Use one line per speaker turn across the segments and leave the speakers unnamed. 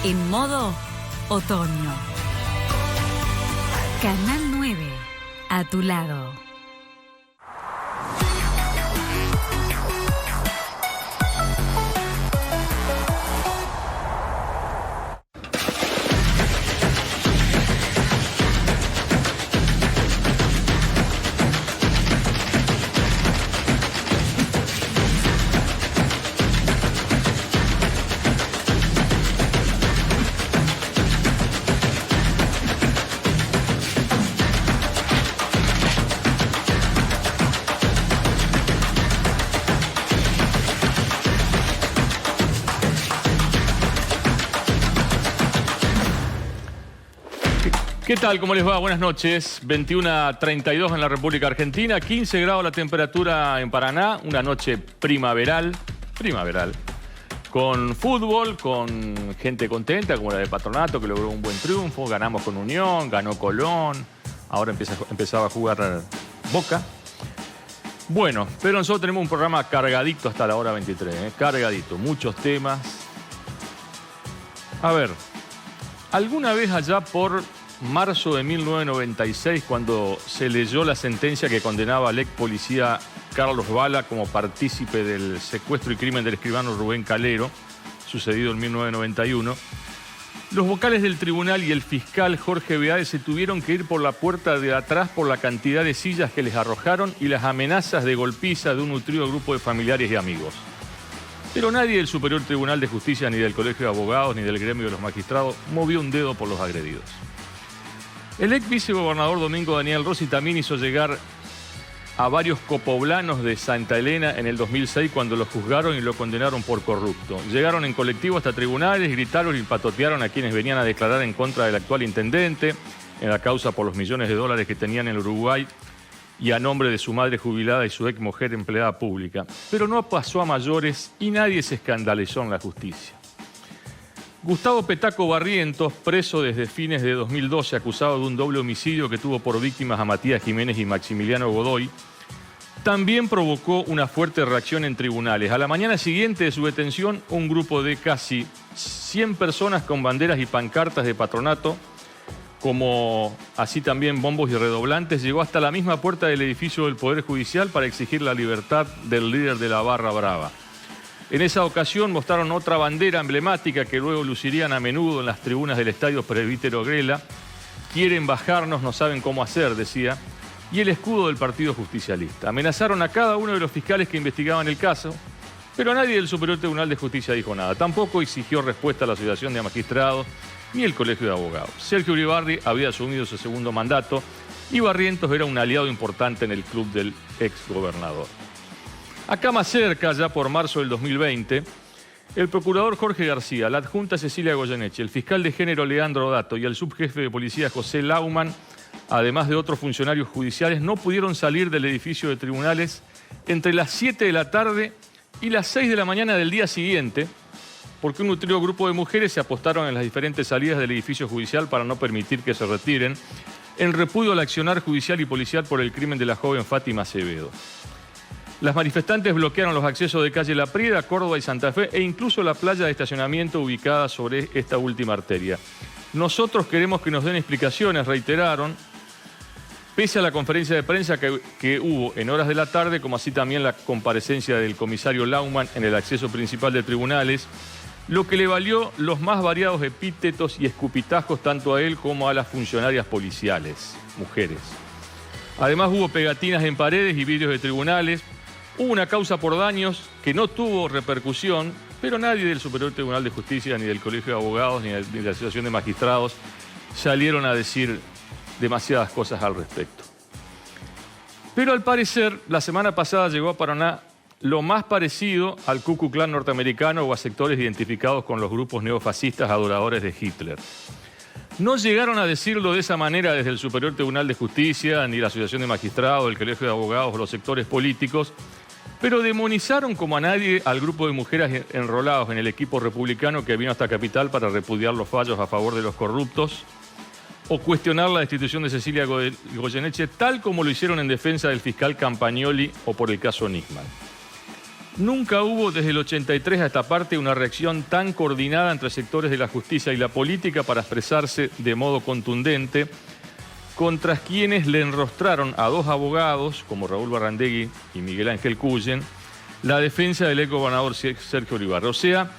En modo otoño. Canal 9, a tu lado.
¿Qué tal? ¿Cómo les va? Buenas noches. 21:32 en la República Argentina, 15 grados la temperatura en Paraná, una noche primaveral, con fútbol, con gente contenta como la de Patronato que logró un buen triunfo, ganamos con Unión, ganó Colón, ahora empezaba a jugar Boca. Bueno, pero nosotros tenemos un programa cargadito hasta la hora 23, cargadito, muchos temas. A ver, alguna vez allá por marzo de 1996, cuando se leyó la sentencia que condenaba al ex policía Carlos Bala como partícipe del secuestro y crimen del escribano Rubén Calero, sucedido en 1991, los vocales del tribunal y el fiscal Jorge Beade se tuvieron que ir por la puerta de atrás por la cantidad de sillas que les arrojaron y las amenazas de golpiza de un nutrido grupo de familiares y amigos. Pero nadie del Superior Tribunal de Justicia, ni del Colegio de Abogados, ni del Gremio de los Magistrados movió un dedo por los agredidos. El ex vicegobernador Domingo Daniel Rossi también hizo llegar a varios copoblanos de Santa Elena en el 2006 cuando lo juzgaron y lo condenaron por corrupto. Llegaron en colectivo hasta tribunales, gritaron y patotearon a quienes venían a declarar en contra del actual intendente en la causa por los millones de dólares que tenían en el Uruguay y a nombre de su madre jubilada y su ex mujer empleada pública. Pero no pasó a mayores y nadie se escandalizó en la justicia. Gustavo Petaco Barrientos, preso desde fines de 2012, acusado de un doble homicidio que tuvo por víctimas a Matías Jiménez y Maximiliano Godoy, también provocó una fuerte reacción en tribunales. A la mañana siguiente de su detención, un grupo de casi 100 personas con banderas y pancartas de Patronato, como así también bombos y redoblantes, llegó hasta la misma puerta del edificio del Poder Judicial para exigir la libertad del líder de la Barra Brava. En esa ocasión mostraron otra bandera emblemática que luego lucirían a menudo en las tribunas del Estadio Presbítero Grela. Quieren bajarnos, no saben cómo hacer, decía. Y el escudo del Partido Justicialista. Amenazaron a cada uno de los fiscales que investigaban el caso, pero nadie del Superior Tribunal de Justicia dijo nada. Tampoco exigió respuesta a la Asociación de Magistrados ni el Colegio de Abogados. Sergio Uribarri había asumido su segundo mandato y Barrientos era un aliado importante en el club del exgobernador. Acá más cerca, ya por marzo del 2020, el procurador Jorge García, la adjunta Cecilia Goyeneche, el fiscal de género Leandro Dato y el subjefe de policía José Lauman, además de otros funcionarios judiciales, no pudieron salir del edificio de tribunales entre las 7 de la tarde y las 6 de la mañana del día siguiente, porque un nutrido grupo de mujeres se apostaron en las diferentes salidas del edificio judicial para no permitir que se retiren, en repudio al accionar judicial y policial por el crimen de la joven Fátima Acevedo. Las manifestantes bloquearon los accesos de calle La Prieda, Córdoba y Santa Fe e incluso la playa de estacionamiento ubicada sobre esta última arteria. Nosotros queremos que nos den explicaciones, reiteraron, pese a la conferencia de prensa que hubo en horas de la tarde, como así también la comparecencia del comisario Lauman en el acceso principal de tribunales, lo que le valió los más variados epítetos y escupitajos tanto a él como a las funcionarias policiales, mujeres. Además hubo pegatinas en paredes y vidrios de tribunales. Hubo una causa por daños que no tuvo repercusión, pero nadie del Superior Tribunal de Justicia, ni del Colegio de Abogados, ni de la Asociación de Magistrados salieron a decir demasiadas cosas al respecto. Pero al parecer, la semana pasada llegó a Paraná lo más parecido al Ku Klux Klan norteamericano o a sectores identificados con los grupos neofascistas adoradores de Hitler. No llegaron a decirlo de esa manera desde el Superior Tribunal de Justicia, ni la Asociación de Magistrados, el Colegio de Abogados o los sectores políticos, pero demonizaron como a nadie al grupo de mujeres enrolados en el equipo republicano que vino hasta Capital para repudiar los fallos a favor de los corruptos o cuestionar la destitución de Cecilia Goyeneche, tal como lo hicieron en defensa del fiscal Campagnoli o por el caso Nisman. Nunca hubo desde el 83 a esta parte una reacción tan coordinada entre sectores de la justicia y la política para expresarse de modo contundente contra quienes le enrostraron a dos abogados, como Raúl Barrandegui y Miguel Ángel Cuyen, la defensa del exgobernador Sergio Olivarra. O sea,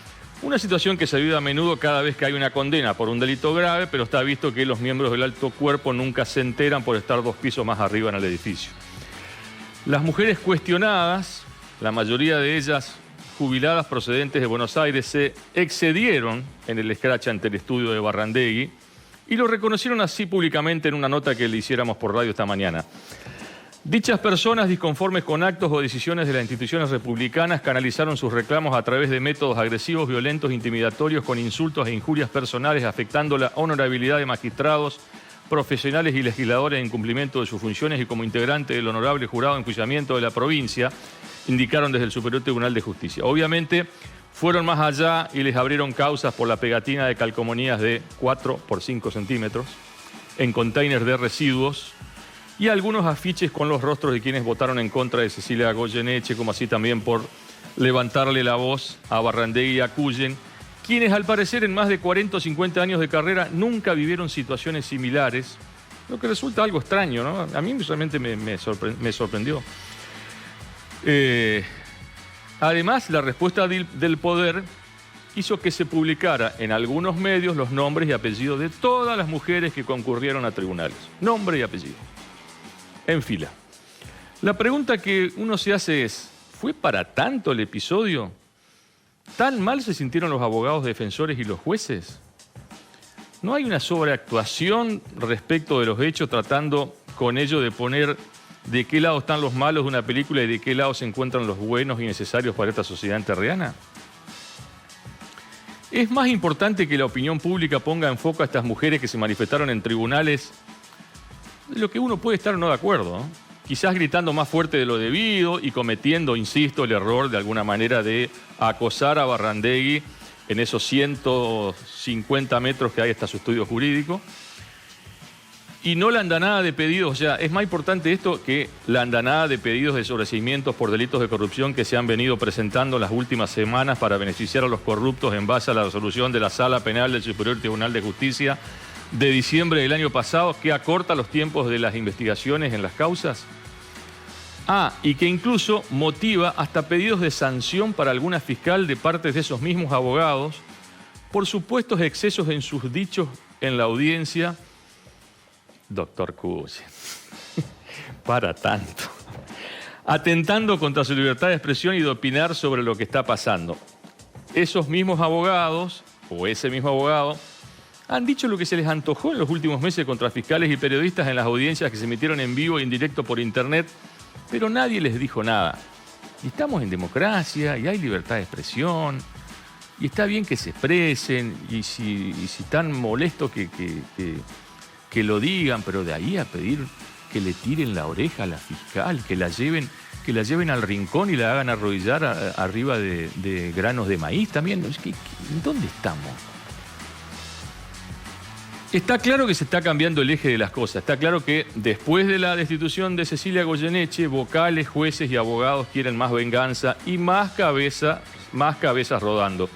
una situación que se vive a menudo cada vez que hay una condena por un delito grave, pero está visto que los miembros del alto cuerpo nunca se enteran por estar 2 pisos más arriba en el edificio. Las mujeres cuestionadas, la mayoría de ellas jubiladas procedentes de Buenos Aires, se excedieron en el escrache ante el estudio de Barrandegui y lo reconocieron así públicamente en una nota que le hiciéramos por radio esta mañana. Dichas personas, disconformes con actos o decisiones de las instituciones republicanas, canalizaron sus reclamos a través de métodos agresivos, violentos, intimidatorios, con insultos e injurias personales, afectando la honorabilidad de magistrados, profesionales y legisladores en cumplimiento de sus funciones y como integrante del honorable jurado de enjuiciamiento de la provincia, indicaron desde el Superior Tribunal de Justicia. Obviamente, fueron más allá y les abrieron causas por la pegatina de calcomanías de 4 por 5 centímetros en containers de residuos y algunos afiches con los rostros de quienes votaron en contra de Cecilia Goyeneche, como así también por levantarle la voz a Barrandegui y a Cuyen, quienes al parecer en más de 40 o 50 años de carrera nunca vivieron situaciones similares, lo que resulta algo extraño, ¿no? A mí realmente me sorprendió. Además, la respuesta del poder hizo que se publicara en algunos medios los nombres y apellidos de todas las mujeres que concurrieron a tribunales. Nombre y apellido. En fila. La pregunta que uno se hace es, ¿fue para tanto el episodio? ¿Tan mal se sintieron los abogados defensores y los jueces? ¿No hay una sobreactuación respecto de los hechos tratando con ello de poner de qué lado están los malos de una película y de qué lado se encuentran los buenos y necesarios para esta sociedad enterriana? ¿Es más importante que la opinión pública ponga en foco a estas mujeres que se manifestaron en tribunales de lo que uno puede estar o no de acuerdo, ¿no? Quizás gritando más fuerte de lo debido y cometiendo, insisto, el error de alguna manera de acosar a Barrandegui en esos 150 metros que hay hasta su estudio jurídico? Y no la andanada de pedidos, o sea, es más importante esto que la andanada de pedidos de sobreseimientos por delitos de corrupción que se han venido presentando en las últimas semanas para beneficiar a los corruptos en base a la resolución de la Sala Penal del Superior Tribunal de Justicia de diciembre del año pasado, que acorta los tiempos de las investigaciones en las causas. Y que incluso motiva hasta pedidos de sanción para alguna fiscal de parte de esos mismos abogados por supuestos excesos en sus dichos en la audiencia. Doctor Cuyen, para tanto. Atentando contra su libertad de expresión y de opinar sobre lo que está pasando. Esos mismos abogados, o ese mismo abogado, han dicho lo que se les antojó en los últimos meses contra fiscales y periodistas en las audiencias que se emitieron en vivo e en directo por internet, pero nadie les dijo nada. Y estamos en democracia, y hay libertad de expresión, y está bien que se expresen, y si tan molesto que lo digan, pero de ahí a pedir que le tiren la oreja a la fiscal, que la lleven al rincón y la hagan arrodillar arriba de granos de maíz también. ¿Dónde estamos? Está claro que se está cambiando el eje de las cosas. Está claro que después de la destitución de Cecilia Goyeneche, vocales, jueces y abogados quieren más venganza y más cabezas rodando.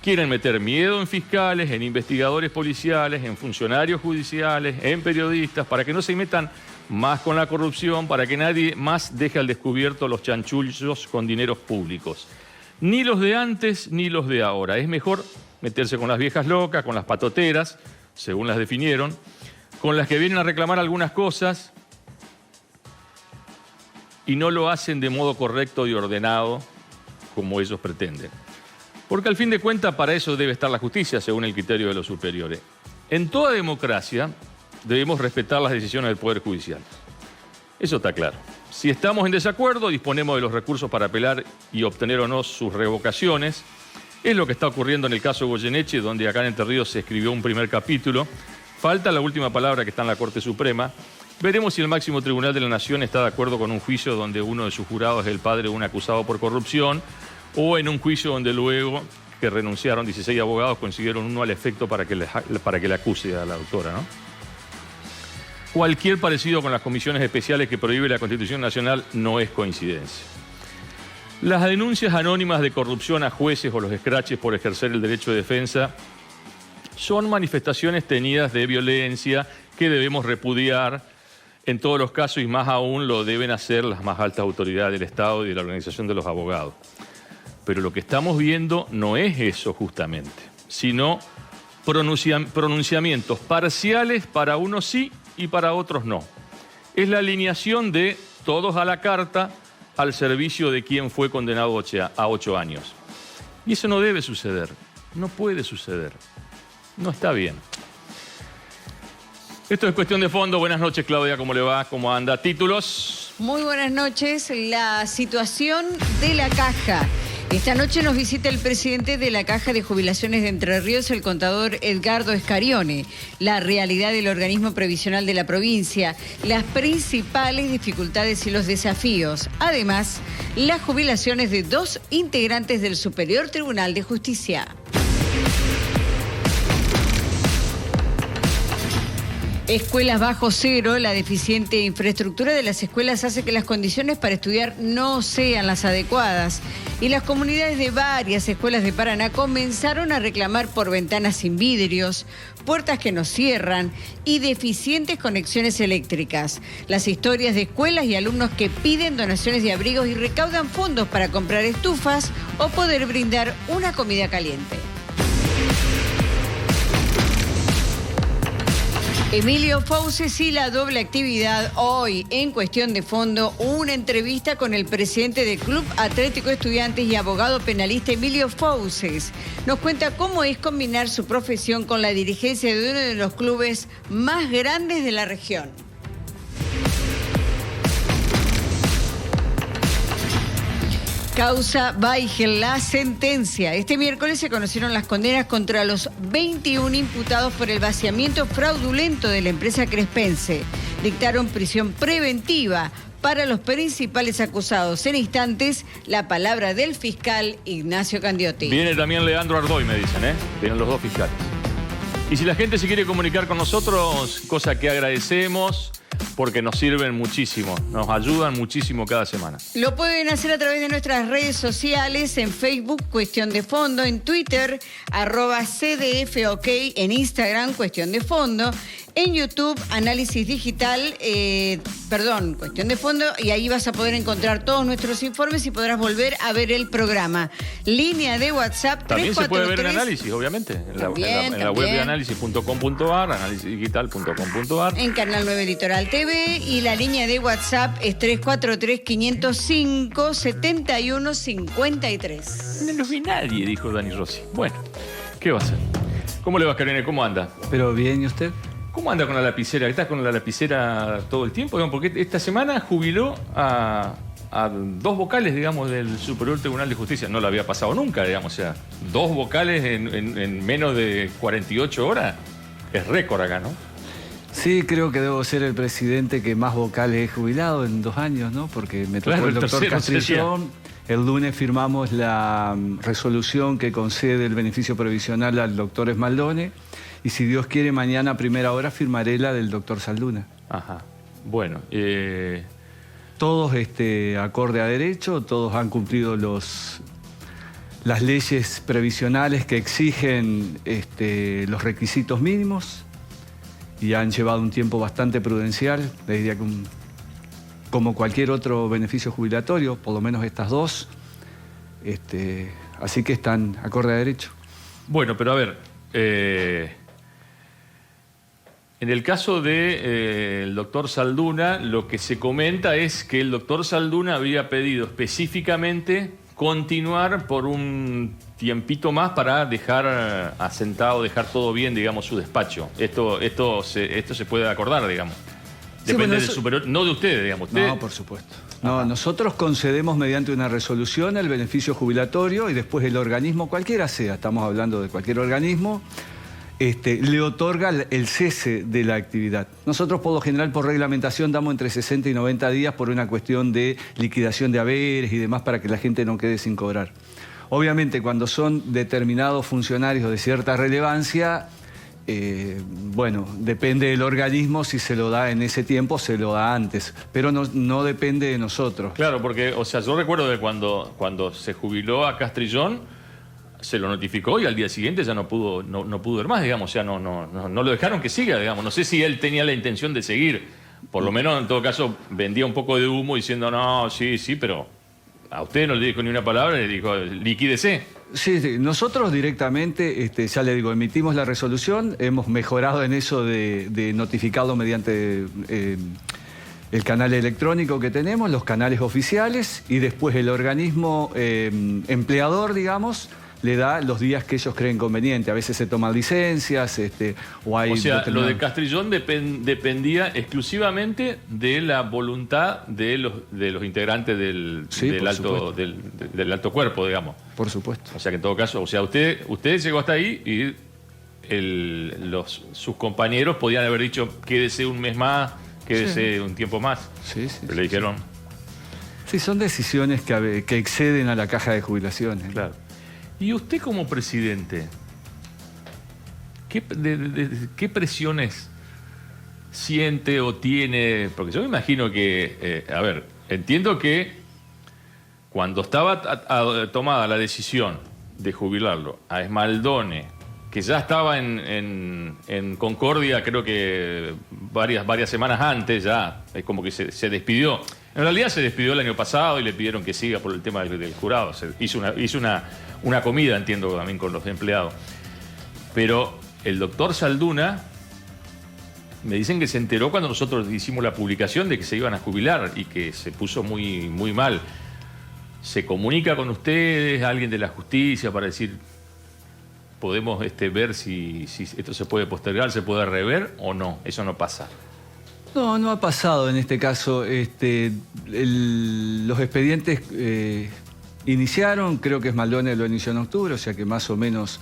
Quieren meter miedo en fiscales, en investigadores policiales, en funcionarios judiciales, en periodistas, para que no se metan más con la corrupción, para que nadie más deje al descubierto los chanchullos con dineros públicos. Ni los de antes ni los de ahora. Es mejor meterse con las viejas locas, con las patoteras, según las definieron, con las que vienen a reclamar algunas cosas y no lo hacen de modo correcto y ordenado como ellos pretenden. Porque al fin de cuentas para eso debe estar la justicia, según el criterio de los superiores. En toda democracia debemos respetar las decisiones del Poder Judicial. Eso está claro. Si estamos en desacuerdo, disponemos de los recursos para apelar y obtener o no sus revocaciones. Es lo que está ocurriendo en el caso Goyeneche, donde acá en Entre Ríos se escribió un primer capítulo. Falta la última palabra que está en la Corte Suprema. Veremos si el máximo tribunal de la Nación está de acuerdo con un juicio donde uno de sus jurados es el padre de un acusado por corrupción, o en un juicio donde luego que renunciaron 16 abogados consiguieron uno al efecto para que le acuse a la doctora, ¿no? Cualquier parecido con las comisiones especiales que prohíbe la Constitución Nacional no es coincidencia. Las denuncias anónimas de corrupción a jueces o los escraches por ejercer el derecho de defensa son manifestaciones teñidas de violencia que debemos repudiar en todos los casos, y más aún lo deben hacer las más altas autoridades del Estado y de la Organización de los Abogados. Pero lo que estamos viendo no es eso justamente, sino pronunciamientos parciales para unos sí y para otros no. Es la alineación de todos a la carta al servicio de quien fue condenado a 8 años. Y eso no debe suceder, no puede suceder, no está bien. Esto es Cuestión de Fondo. Buenas noches, Claudia, ¿cómo le va? ¿Cómo anda? ¿Títulos?
Muy buenas noches. La situación de la Caja. Esta noche nos visita el presidente de la Caja de Jubilaciones de Entre Ríos, el contador Edgardo Escarione. La realidad del organismo previsional de la provincia, las principales dificultades y los desafíos. Además, las jubilaciones de 2 integrantes del Superior Tribunal de Justicia. Escuelas bajo cero. La deficiente infraestructura de las escuelas hace que las condiciones para estudiar no sean las adecuadas. Y las comunidades de varias escuelas de Paraná comenzaron a reclamar por ventanas sin vidrios, puertas que no cierran y deficientes conexiones eléctricas. Las historias de escuelas y alumnos que piden donaciones de abrigos y recaudan fondos para comprar estufas o poder brindar una comida caliente. Emilio Fauces y la doble actividad. Hoy, en Cuestión de Fondo, una entrevista con el presidente del Club Atlético Estudiantes y abogado penalista Emilio Fauces. Nos cuenta cómo es combinar su profesión con la dirigencia de uno de los clubes más grandes de la región. Causa Weigel, la sentencia. Este miércoles se conocieron las condenas contra los 21 imputados por el vaciamiento fraudulento de la empresa Crespense. Dictaron prisión preventiva para los principales acusados. En instantes, la palabra del fiscal Ignacio Candiotti.
Viene también Leandro Ardoy, me dicen, ¿eh? Vienen los 2 fiscales. Y si la gente se quiere comunicar con nosotros, cosa que agradecemos, porque nos sirven muchísimo, nos ayudan muchísimo cada semana.
Lo pueden hacer a través de nuestras redes sociales, en Facebook, Cuestión de Fondo, en Twitter, @CDFOK, en Instagram, Cuestión de Fondo, en YouTube, Análisis Digital, Cuestión de Fondo, y ahí vas a poder encontrar todos nuestros informes y podrás volver a ver el programa. Línea de WhatsApp 343.
También se puede ver en Análisis, obviamente, en la web de análisis.com.ar, análisisdigital.com.ar.
En Canal 9 Litoral TV, y la línea de WhatsApp es 343-505-7153.
No los vi nadie, dijo Dani Rossi. Bueno, ¿qué va a hacer? ¿Cómo le va, Karine? ¿Cómo anda?
Pero bien, ¿y usted?
¿Cómo anda con la lapicera? ¿Estás con la lapicera todo el tiempo? Porque esta semana jubiló a 2 vocales, digamos, del Superior Tribunal de Justicia. No lo había pasado nunca, digamos. O sea, 2 vocales en menos de 48 horas. Es récord acá, ¿no?
Sí, creo que debo ser el presidente que más vocales he jubilado en 2 años, ¿no? Porque me tocó el doctor Castrillón. El lunes firmamos la resolución que concede el beneficio provisional al doctor Esmaldone. Y si Dios quiere, mañana a primera hora firmaré la del doctor Salduna.
Ajá. Bueno.
Todos acorde a derecho, todos han cumplido las leyes previsionales que exigen los requisitos mínimos y han llevado un tiempo bastante prudencial, le diría que como cualquier otro beneficio jubilatorio, por lo menos estas 2, así que están acorde a derecho.
Bueno, pero a ver, en el caso del doctor Salduna, lo que se comenta es que el doctor Salduna había pedido específicamente continuar por un tiempito más para dejar asentado, dejar todo bien, digamos, su despacho. Esto se puede acordar, digamos. Depende del superior, no de ustedes, digamos. ¿Ustedes?
No, por supuesto. No, nosotros concedemos mediante una resolución el beneficio jubilatorio y después el organismo, cualquiera sea, estamos hablando de cualquier organismo, le otorga el cese de la actividad. Nosotros, por lo general, por reglamentación, damos entre 60 y 90 días por una cuestión de liquidación de haberes y demás para que la gente no quede sin cobrar. Obviamente, cuando son determinados funcionarios de cierta relevancia, bueno, depende del organismo, si se lo da en ese tiempo, se lo da antes, pero no depende de nosotros.
Claro, porque, o sea, yo recuerdo de cuando se jubiló a Castrillón, se lo notificó y al día siguiente ya no pudo ir más, digamos, o sea, no lo dejaron que siga, digamos. No sé si él tenía la intención de seguir, por lo menos en todo caso vendía un poco de humo diciendo, no, sí, pero a usted no le dijo ni una palabra, le dijo, liquídese.
Sí, nosotros directamente, ya le digo, emitimos la resolución, hemos mejorado en eso de notificarlo mediante el canal electrónico que tenemos, los canales oficiales, y después el organismo empleador, digamos, le da los días que ellos creen conveniente. A veces se toman licencias, o hay...
O sea, lo de Castrillón dependía exclusivamente de la voluntad de los integrantes del alto cuerpo, digamos.
Por supuesto.
O sea, que en todo caso, o sea, usted llegó hasta ahí y sus compañeros podían haber dicho, quédese un mes más, quédese un tiempo más.
Sí.
Pero le dijeron...
Sí, son decisiones que exceden a la caja de jubilaciones.
Claro. Y usted como presidente, ¿qué presiones siente o tiene? Porque yo me imagino que, a ver, entiendo que cuando estaba tomada la decisión de jubilarlo a Smaldone, que ya estaba en Concordia, creo que varias semanas antes, ya es como que se despidió. En realidad se despidió el año pasado y le pidieron que siga por el tema del jurado. Hizo una comida, entiendo, también con los empleados. Pero el doctor Salduna, me dicen que se enteró cuando nosotros hicimos la publicación de que se iban a jubilar y que se puso muy, muy mal. ¿Se comunica con ustedes, alguien de la justicia, para decir, podemos ver si esto se puede postergar, se puede rever o no? Eso no pasa.
No ha pasado en este caso. Los expedientes iniciaron, creo que Smaldone lo inició en octubre, o sea que más o menos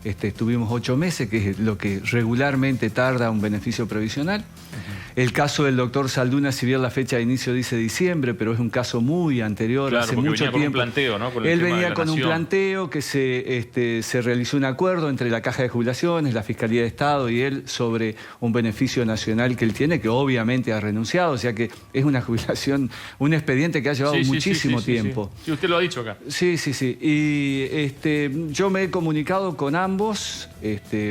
estuvimos 8 meses, que es lo que regularmente tarda un beneficio previsional. El caso del doctor Salduna, si bien la fecha de inicio dice diciembre, pero es un caso muy anterior,
claro,
hace mucho tiempo.
Con un planteo, ¿no?
Él venía con un planteo que se realizó un acuerdo entre la Caja de Jubilaciones, la Fiscalía de Estado y él sobre un beneficio nacional que él tiene, que obviamente ha renunciado, o sea que es una jubilación, un expediente que ha llevado muchísimo tiempo.
Sí, usted lo ha dicho acá.
Sí. Y yo me he comunicado con ambos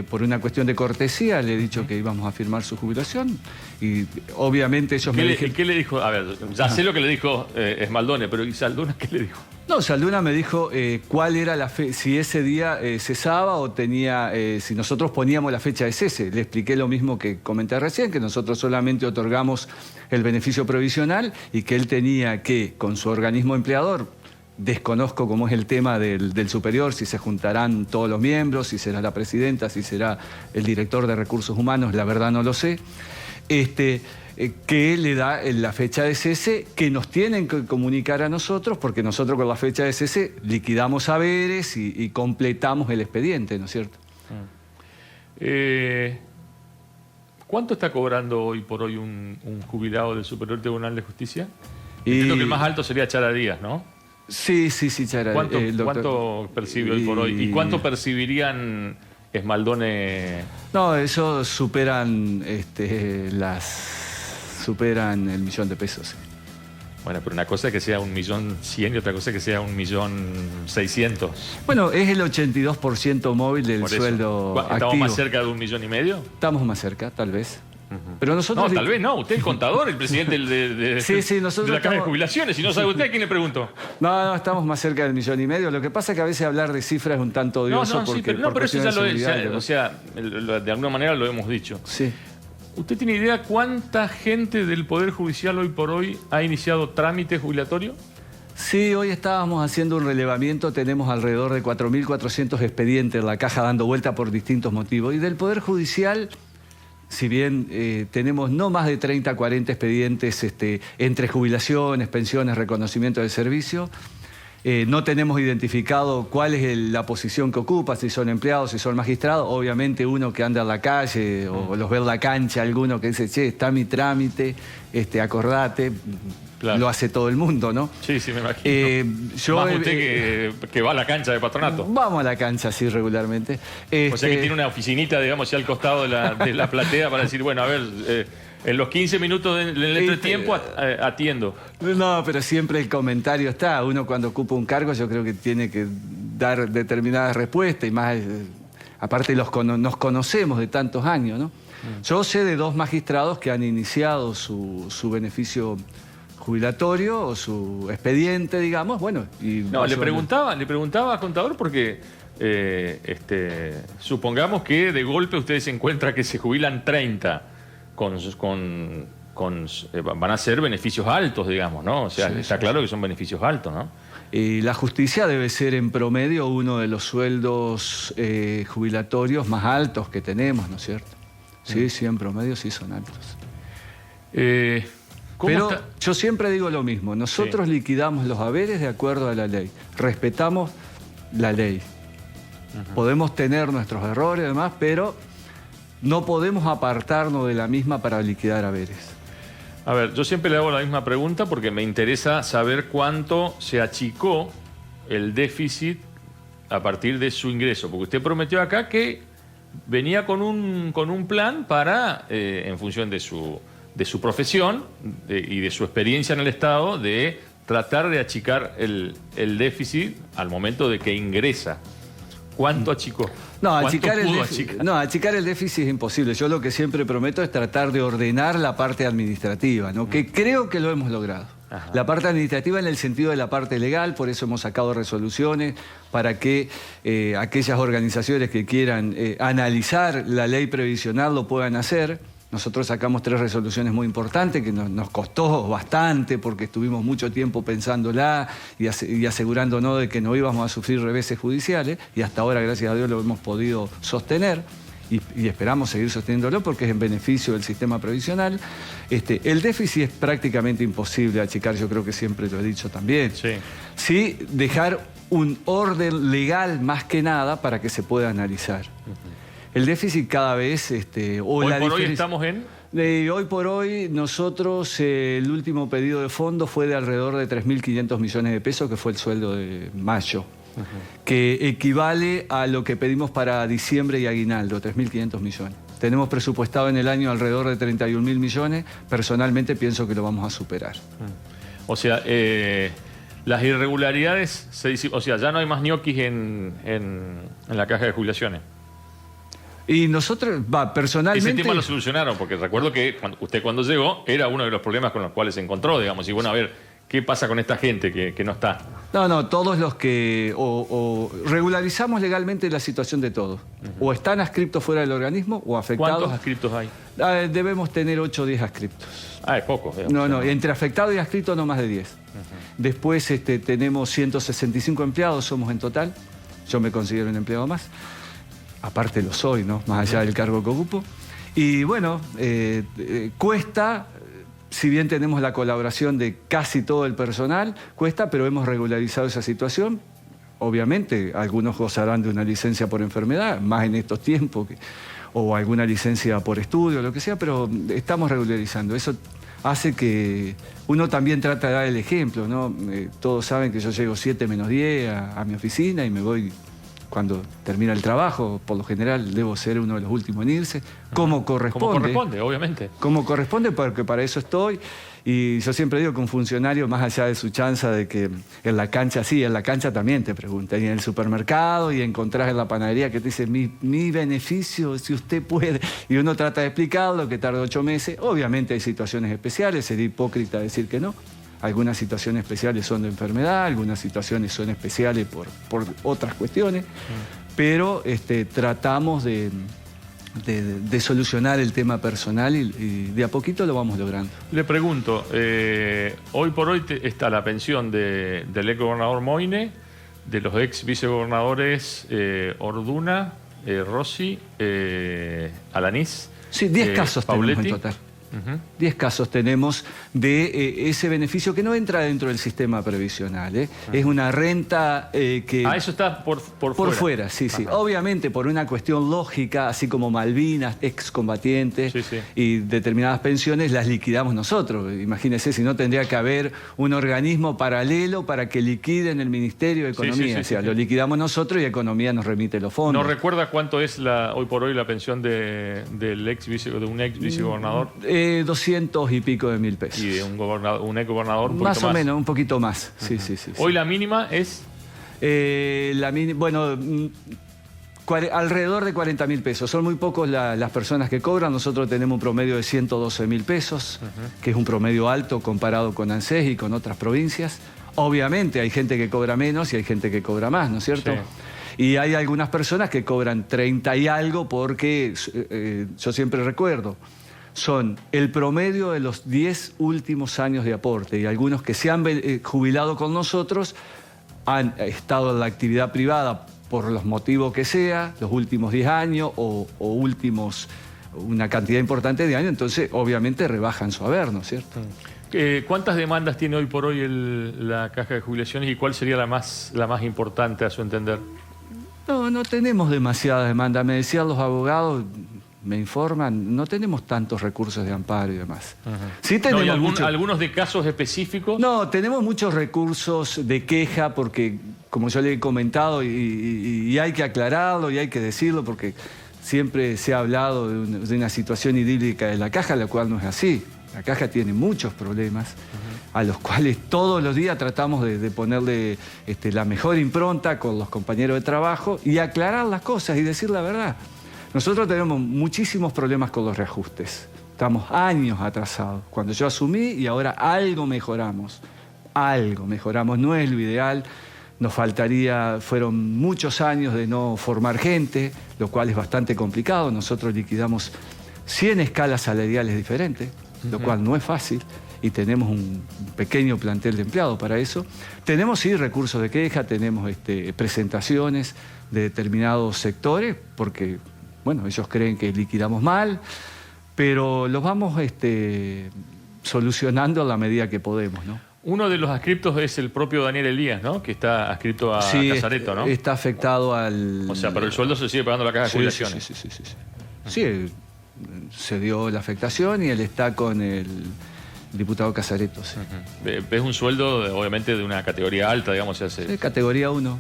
por una cuestión de cortesía, le he dicho que íbamos a firmar su jubilación. Y obviamente ellos me dijeron...
¿Qué le dijo? A ver, ya sé lo que le dijo Smaldone, pero ¿y Salduna qué le dijo?
No, Salduna me dijo cuál era la fe, si ese día cesaba o tenía, si nosotros poníamos la fecha de cese. Le expliqué lo mismo que comenté recién, que nosotros solamente otorgamos el beneficio provisional y que él tenía que, con su organismo empleador, desconozco cómo es el tema del superior, si se juntarán todos los miembros, si será la presidenta, si será el director de recursos humanos, la verdad no lo sé. Que le da la fecha de cese, que nos tienen que comunicar a nosotros, porque nosotros con la fecha de cese liquidamos haberes y completamos el expediente, ¿no es cierto?
¿Cuánto está cobrando hoy por hoy un jubilado del Superior Tribunal de Justicia? Entiendo que el más alto sería Chara Díaz, ¿no?
Sí, Chara.
¿Cuánto percibe hoy por hoy? ¿Y cuánto percibirían Smaldone?
No, eso superan superan el $1.000.000, sí.
Bueno, pero una cosa es que sea 1.100.000 y otra cosa es que sea 1.600.000.
Bueno, es el 82% móvil del sueldo activo.
¿Estamos más cerca de 1,5 millones?
Estamos más cerca, tal vez. Pero nosotros...
No, tal vez no. Usted es el contador, el presidente
nosotros
de la Caja de Jubilaciones. Si no sabe usted, ¿a quién le pregunto?
No, estamos más cerca del 1,5 millones. Lo que pasa es que a veces hablar de cifras es un tanto odioso
pero eso ya lo es. O sea, de alguna manera lo hemos dicho.
Sí.
¿Usted tiene idea cuánta gente del Poder Judicial hoy por hoy ha iniciado trámite jubilatorio?
Sí, hoy estábamos haciendo un relevamiento, tenemos alrededor de 4.400 expedientes en la caja dando vuelta por distintos motivos. Y del Poder Judicial, si bien tenemos no más de 30, 40 expedientes entre jubilaciones, pensiones, reconocimiento de servicio, no tenemos identificado cuál es la posición que ocupa, si son empleados, si son magistrados. Obviamente uno que anda en la calle o los ve en la cancha, alguno que dice, che, está mi trámite, acordate.
Claro.
lo hace todo el mundo, ¿no?
Sí, sí, me imagino. Más usted que va a la cancha de Patronato.
Vamos a la cancha, sí, regularmente.
O sea que tiene una oficinita, digamos, ya al costado de la platea para decir, bueno, a ver, en los 15 minutos del entretiempo atiendo.
No, pero siempre el comentario está. Uno cuando ocupa un cargo yo creo que tiene que dar determinadas respuestas y más, aparte nos conocemos de tantos años, ¿no? Yo sé de 2 magistrados que han iniciado su beneficio jubilatorio o su expediente, digamos, bueno. Y
no, le preguntaba, contador, porque supongamos que de golpe usted se encuentra que se jubilan 30 van a ser beneficios altos, digamos, ¿no? O sea,
Sí,
está claro que son beneficios altos, ¿no?
Y la justicia debe ser en promedio uno de los sueldos jubilatorios más altos que tenemos, ¿no es cierto? Sí, sí, en promedio sí son altos. Pero yo siempre digo lo mismo, nosotros liquidamos los haberes de acuerdo a la ley, respetamos la ley. Podemos tener nuestros errores y demás, pero no podemos apartarnos de la misma para liquidar haberes.
A ver, yo siempre le hago la misma pregunta porque me interesa saber cuánto se achicó el déficit a partir de su ingreso, porque usted prometió acá que venía con un plan para, en función de su profesión y de su experiencia en el Estado, de tratar de achicar el déficit al momento de que ingresa. ¿Cuánto achicó?
No,
¿Cuánto
achicar el déficit es imposible. Yo lo que siempre prometo es tratar de ordenar la parte administrativa, ¿no? Que creo que lo hemos logrado. Ajá. La parte administrativa en el sentido de la parte legal, por eso hemos sacado resoluciones para que aquellas organizaciones que quieran analizar la ley previsional lo puedan hacer. Nosotros sacamos 3 resoluciones muy importantes que nos costó bastante porque estuvimos mucho tiempo pensándola y asegurándonos de que no íbamos a sufrir reveses judiciales y hasta ahora, gracias a Dios, lo hemos podido sostener y esperamos seguir sosteniéndolo porque es en beneficio del sistema previsional. El déficit es prácticamente imposible achicar, yo creo que siempre lo he dicho también. Sí. Sí, dejar un orden legal más que nada para que se pueda analizar. El déficit cada vez...
hoy por hoy estamos en...
hoy por hoy nosotros el último pedido de fondo fue de alrededor de 3.500 millones de pesos, que fue el sueldo de mayo, que equivale a lo que pedimos para diciembre y aguinaldo, 3.500 millones. Tenemos presupuestado en el año alrededor de 31.000 millones, personalmente pienso que lo vamos a superar.
O sea, las irregularidades, o sea, ya no hay más ñoquis en la caja de jubilaciones.
Y nosotros, personalmente...
Ese tema lo solucionaron, porque recuerdo que usted cuando llegó era uno de los problemas con los cuales se encontró, digamos. Y bueno, a ver, ¿qué pasa con esta gente que no está?
No, todos los que... regularizamos legalmente la situación de todos. O están adscriptos fuera del organismo o afectados.
¿Cuántos adscriptos hay?
Debemos tener 8 o 10 adscriptos.
Es poco.
No, entre afectado y adscrito no más de 10. Después tenemos 165 empleados, somos en total. Yo me considero un empleado más. Aparte lo soy, ¿no? Más allá del cargo que ocupo. Y bueno, cuesta, si bien tenemos la colaboración de casi todo el personal, cuesta, pero hemos regularizado esa situación. Obviamente, algunos gozarán de una licencia por enfermedad, más en estos tiempos, o alguna licencia por estudio, lo que sea, pero estamos regularizando. Eso hace que uno también trata de dar el ejemplo, ¿no? Todos saben que yo llego 7 menos 10 a mi oficina y me voy... Cuando termina el trabajo, por lo general debo ser uno de los últimos en irse, como corresponde.
Como corresponde, obviamente.
Como corresponde, porque para eso estoy. Y yo siempre digo que un funcionario, más allá de su chanza de que en la cancha, sí, en la cancha también te preguntan, y en el supermercado, y encontrás en la panadería que te dice, mi beneficio, si usted puede. Y uno trata de explicarlo, que tarda 8 meses. Obviamente hay situaciones especiales, sería hipócrita decir que no. Algunas situaciones especiales son de enfermedad, algunas situaciones son especiales por otras cuestiones, pero tratamos de solucionar el tema personal y de a poquito lo vamos logrando.
Le pregunto, hoy por hoy está la pensión del ex gobernador Moine, de los ex vicegobernadores Orduna, Rossi, Alanís.
Sí, 10 casos
Pauletti.
tenemos en total. 10 casos tenemos de ese beneficio que no entra dentro del sistema previsional. Es una renta que...
eso está por fuera.
Por fuera, sí. Obviamente por una cuestión lógica, así como Malvinas, excombatientes y determinadas pensiones, las liquidamos nosotros. Imagínense, si no tendría que haber un organismo paralelo para que liquiden el Ministerio de Economía. Lo liquidamos nosotros y Economía nos remite los fondos.
¿No recuerda cuánto es hoy por hoy la pensión de un ex vicegobernador?
200 y pico de mil pesos.
Y de un ex gobernador un poquito
más. Más o menos, un poquito más. Sí.
Hoy la mínima es...
alrededor de 40.000 pesos. Son muy pocos las personas que cobran. Nosotros tenemos un promedio de 112.000 pesos, que es un promedio alto comparado con ANSES y con otras provincias. Obviamente hay gente que cobra menos y hay gente que cobra más, ¿no es cierto? Y hay algunas personas que cobran 30 y algo porque, yo siempre recuerdo, son el promedio de los 10 últimos años de aporte, y algunos que se han jubilado con nosotros han estado en la actividad privada por los motivos que sea, los últimos 10 años o últimos una cantidad importante de años, entonces obviamente rebajan su haber, ¿no es cierto?
¿Cuántas demandas tiene hoy por hoy la Caja de Jubilaciones y cuál sería la más importante a su entender?
No tenemos demasiadas demandas. Me decían los abogados, me informan, no tenemos tantos recursos de amparo y demás. Sí tenemos
¿algunos de casos específicos?
No, tenemos muchos recursos de queja porque, como yo le he comentado, y hay que aclararlo y hay que decirlo porque siempre se ha hablado de una situación idílica de la Caja, la cual no es así. La Caja tiene muchos problemas a los cuales todos los días tratamos de ponerle la mejor impronta con los compañeros de trabajo y aclarar las cosas y decir la verdad. Nosotros tenemos muchísimos problemas con los reajustes. Estamos años atrasados. Cuando yo asumí y ahora algo mejoramos. Algo mejoramos. No es lo ideal. Nos fueron muchos años de no formar gente, lo cual es bastante complicado. Nosotros liquidamos 100 escalas salariales diferentes, lo cual no es fácil. Y tenemos un pequeño plantel de empleados para eso. Tenemos sí recursos de queja, tenemos presentaciones de determinados sectores, porque bueno, ellos creen que liquidamos mal, pero los vamos solucionando a la medida que podemos, ¿no?
Uno de los adscriptos es el propio Daniel Elías, ¿no? Que está adscrito a Casareto, ¿no?
Está afectado al...
O sea, pero el sueldo se sigue pagando la Caja de Jubilaciones.
Sí, se dio la afectación y él está con el diputado Casareto. Sí.
Es un sueldo, obviamente, de una categoría alta, digamos.
Sí, categoría 1.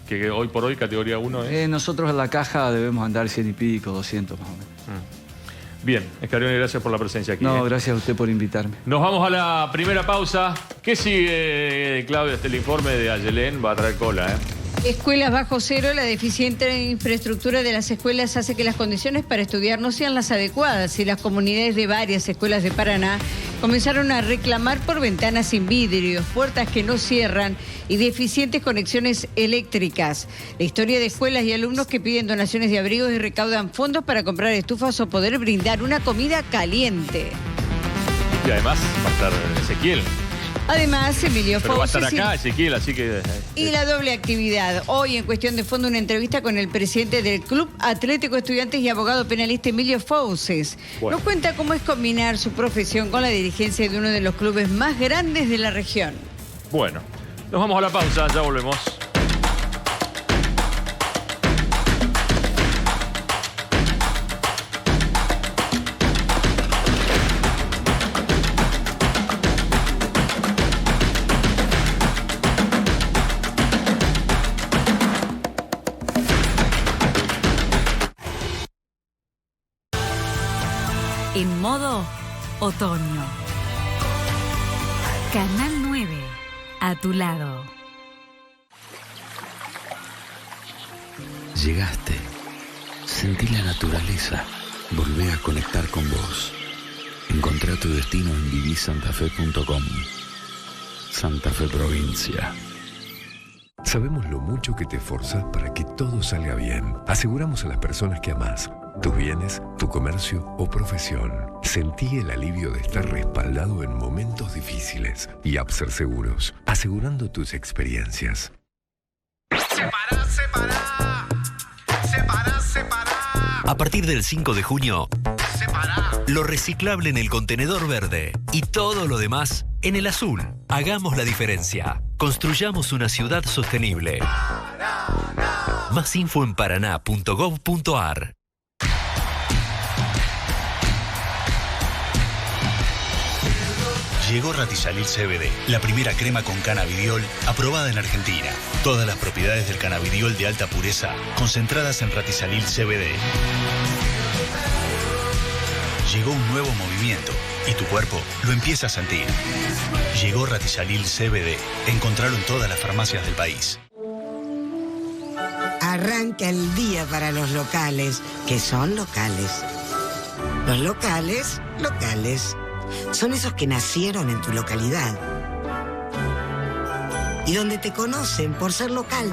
Que hoy por hoy categoría 1 es...
Nosotros en la Caja debemos andar 100 y pico, 200 más o menos.
Bien, Escarione, gracias por la presencia aquí.
No, gracias a usted por invitarme.
Nos vamos a la primera pausa. ¿Qué sigue, Claudia? El informe de Ayelén va a traer cola,
Escuelas bajo cero, la deficiente infraestructura de las escuelas hace que las condiciones para estudiar no sean las adecuadas y las comunidades de varias escuelas de Paraná comenzaron a reclamar por ventanas sin vidrios, puertas que no cierran y deficientes conexiones eléctricas. La historia de escuelas y alumnos que piden donaciones de abrigos y recaudan fondos para comprar estufas o poder brindar una comida caliente.
Y además va a estar Ezequiel.
Además, Emilio Fauces...
Pero va a estar acá, Ezequiel, así que...
Y la doble actividad. Hoy, en Cuestión de Fondo, una entrevista con el presidente del Club Atlético Estudiantes y abogado penalista Emilio Fauces. Nos cuenta cómo es combinar su profesión con la dirigencia de uno de los clubes más grandes de la región.
Bueno, nos vamos a la pausa, ya volvemos.
En modo otoño. Canal 9, a tu lado.
Llegaste. Sentí la naturaleza. Volvé a conectar con vos. Encontrá tu destino en vivisantafe.com. Santa Fe Provincia.
Sabemos lo mucho que te esforzás para que todo salga bien. Aseguramos a las personas que amás, tus bienes, tu comercio o profesión. Sentí el alivio de estar respaldado en momentos difíciles. Y Abser Seguros, asegurando tus experiencias.
A partir del 5 de junio, Lo reciclable en el contenedor verde y todo lo demás en el azul. Hagamos la diferencia. Construyamos una ciudad sostenible. Más info en paraná.gov.ar.
Llegó Ratisalil CBD, la primera crema con cannabidiol aprobada en Argentina. Todas las propiedades del cannabidiol de alta pureza concentradas en Ratisalil CBD. Llegó un nuevo movimiento y tu cuerpo lo empieza a sentir. Llegó Ratisalil CBD. Encontralo en todas las farmacias del país.
Arranca el día para los locales, que son locales. Los locales, locales. Son esos que nacieron en tu localidad y donde te conocen por ser local.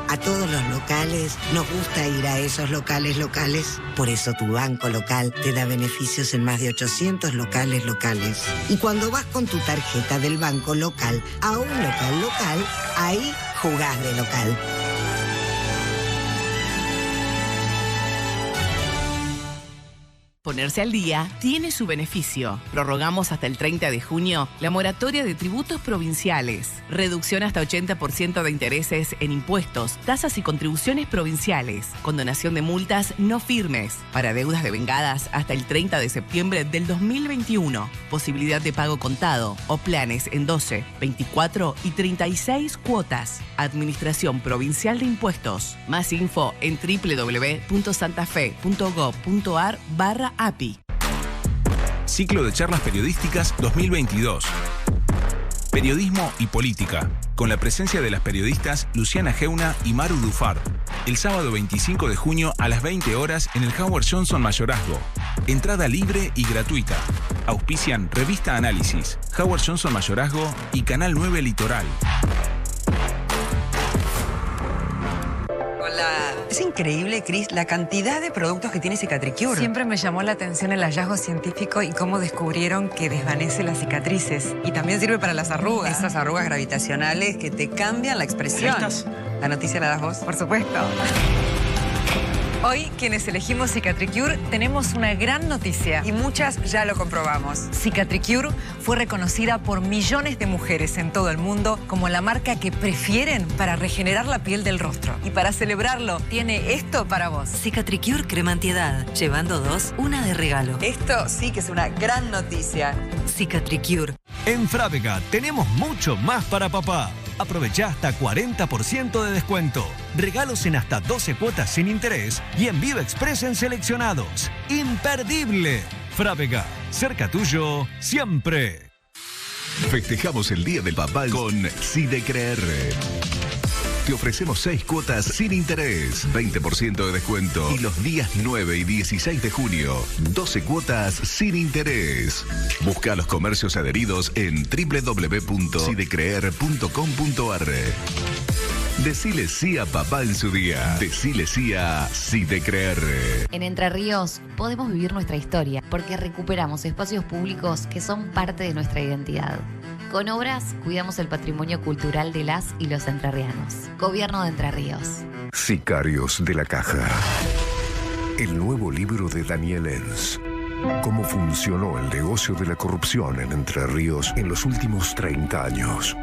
A todos los locales nos gusta ir a esos locales. Por eso tu banco local te da beneficios en más de 800 locales. Y cuando vas con tu tarjeta del banco local a un local, ahí jugás de local.
Ponerse al día tiene su beneficio. Prorrogamos hasta el 30 de junio la moratoria de tributos provinciales. Reducción hasta 80% de intereses en impuestos, tasas y contribuciones provinciales. Condonación de multas no firmes. Para deudas devengadas hasta el 30 de septiembre del 2021. Posibilidad de pago contado o planes en 12, 24 y 36 cuotas. Administración Provincial de Impuestos. Más info en www.santafe.gov.ar/API.
Ciclo de charlas periodísticas 2022. Periodismo y política, con la presencia de las periodistas Luciana Geuna y Maru Dufar. El sábado 25 de junio a las 20 horas en el Howard Johnson Mayorazgo. Entrada libre y gratuita. Auspician Revista Análisis, Howard Johnson Mayorazgo y Canal 9 Litoral.
Hola. Es increíble, Cris, la cantidad de productos que tiene Cicatricure.
Siempre me llamó la atención el hallazgo científico y cómo descubrieron que desvanece las cicatrices. Y también sirve para las arrugas.
Esas arrugas gravitacionales que te cambian la expresión. ¿La noticia la das vos?
Por supuesto. Hoy, quienes elegimos Cicatricure, tenemos una gran noticia.
Y muchas ya lo comprobamos.
Cicatricure fue reconocida por millones de mujeres en todo el mundo como la marca que prefieren para regenerar la piel del rostro. Y para celebrarlo, tiene esto para vos.
Cicatricure crema antiedad. Llevando 2, una de regalo.
Esto sí que es una gran noticia.
Cicatricure.
En Frávega tenemos mucho más para papá. Aprovecha hasta 40% de descuento. Regalos en hasta 12 cuotas sin interés y envío express en seleccionados. ¡Imperdible! Frávega, cerca tuyo, siempre.
Festejamos el Día del Papá con Sidecreer. Te ofrecemos 6 cuotas sin interés, 20% de descuento. Y los días 9 y 16 de junio, 12 cuotas sin interés. Busca los comercios adheridos en www.sidecreer.com.ar. Decile sí a papá en su día. Decile sí a Sidecreer.
En Entre Ríos podemos vivir nuestra historia porque recuperamos espacios públicos que son parte de nuestra identidad. Con obras cuidamos el patrimonio cultural de las y los entrerrianos. Gobierno de Entre Ríos.
Sicarios de la Caja. El nuevo libro de Daniel Enz. Cómo funcionó el negocio de la corrupción en Entre Ríos en los últimos 30 años.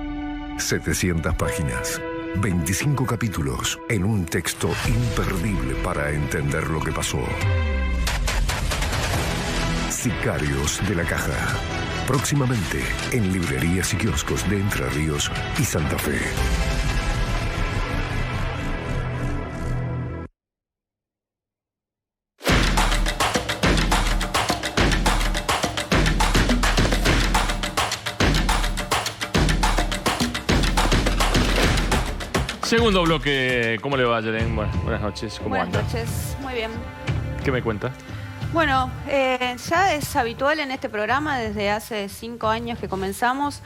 700 páginas. 25 capítulos en un texto imperdible para entender lo que pasó. Sicarios de la Caja. Próximamente en librerías y kioscos de Entre Ríos y Santa Fe.
Segundo bloque, ¿cómo le va, Yeren? Buenas noches, ¿cómo anda?
Buenas noches, muy bien.
¿Qué me cuenta?
Bueno, ya es habitual en este programa, desde hace 5 años que comenzamos,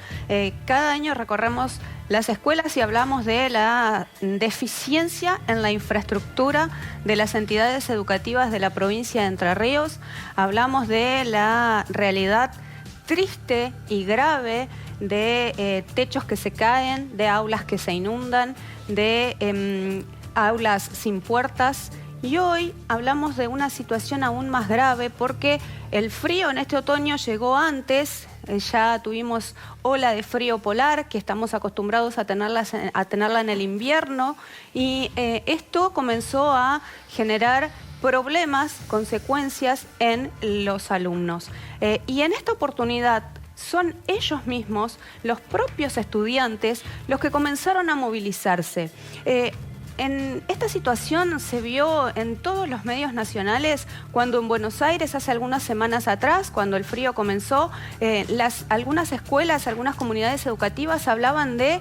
cada año recorremos las escuelas y hablamos de la deficiencia en la infraestructura de las entidades educativas de la provincia de Entre Ríos, hablamos de la realidad triste y grave de techos que se caen, de aulas que se inundan, de aulas sin puertas Y hoy hablamos de una situación aún más grave porque el frío en este otoño llegó antes. Ya tuvimos ola de frío polar, que estamos acostumbrados a tenerla en el invierno, y esto comenzó a generar problemas, consecuencias en los alumnos. Y en esta oportunidad son ellos mismos, los propios estudiantes, los que comenzaron a movilizarse. En esta situación se vio en todos los medios nacionales cuando en Buenos Aires hace algunas semanas atrás, cuando el frío comenzó, algunas escuelas, algunas comunidades educativas hablaban de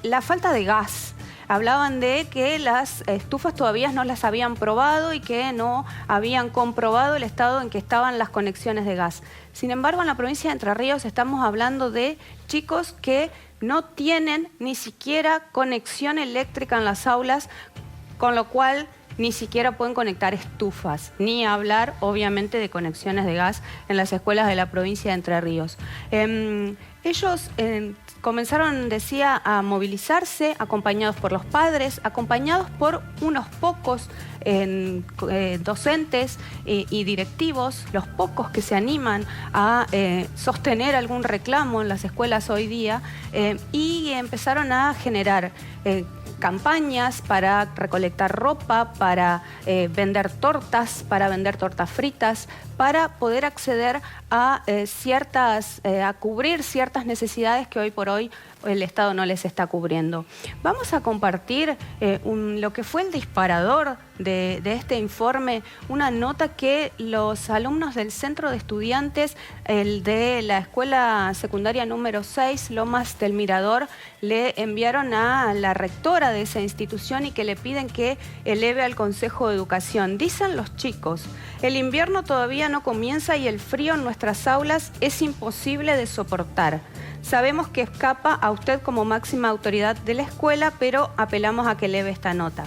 la falta de gas. Hablaban de que las estufas todavía no las habían probado y que no habían comprobado el estado en que estaban las conexiones de gas. Sin embargo, en la provincia de Entre Ríos estamos hablando de chicos que no tienen ni siquiera conexión eléctrica en las aulas, con lo cual ni siquiera pueden conectar estufas, ni hablar, obviamente, de conexiones de gas en las escuelas de la provincia de Entre Ríos. Ellos comenzaron, decía, a movilizarse, acompañados por los padres, acompañados por unos pocos docentes y directivos, los pocos que se animan a sostener algún reclamo en las escuelas hoy día, y empezaron a generar campañas para recolectar ropa, para vender tortas fritas, para poder acceder a cubrir ciertas necesidades que hoy por hoy el Estado no les está cubriendo. Vamos a compartir lo que fue el disparador de este informe, una nota que los alumnos del Centro de Estudiantes, el de la Escuela Secundaria número 6, Lomas del Mirador, le enviaron a la rectora de esa institución y que le piden que eleve al Consejo de Educación. Dicen los chicos: el invierno todavía no comienza y el frío en nuestras aulas es imposible de soportar. Sabemos que escapa a usted como máxima autoridad de la escuela, pero apelamos a que eleve esta nota.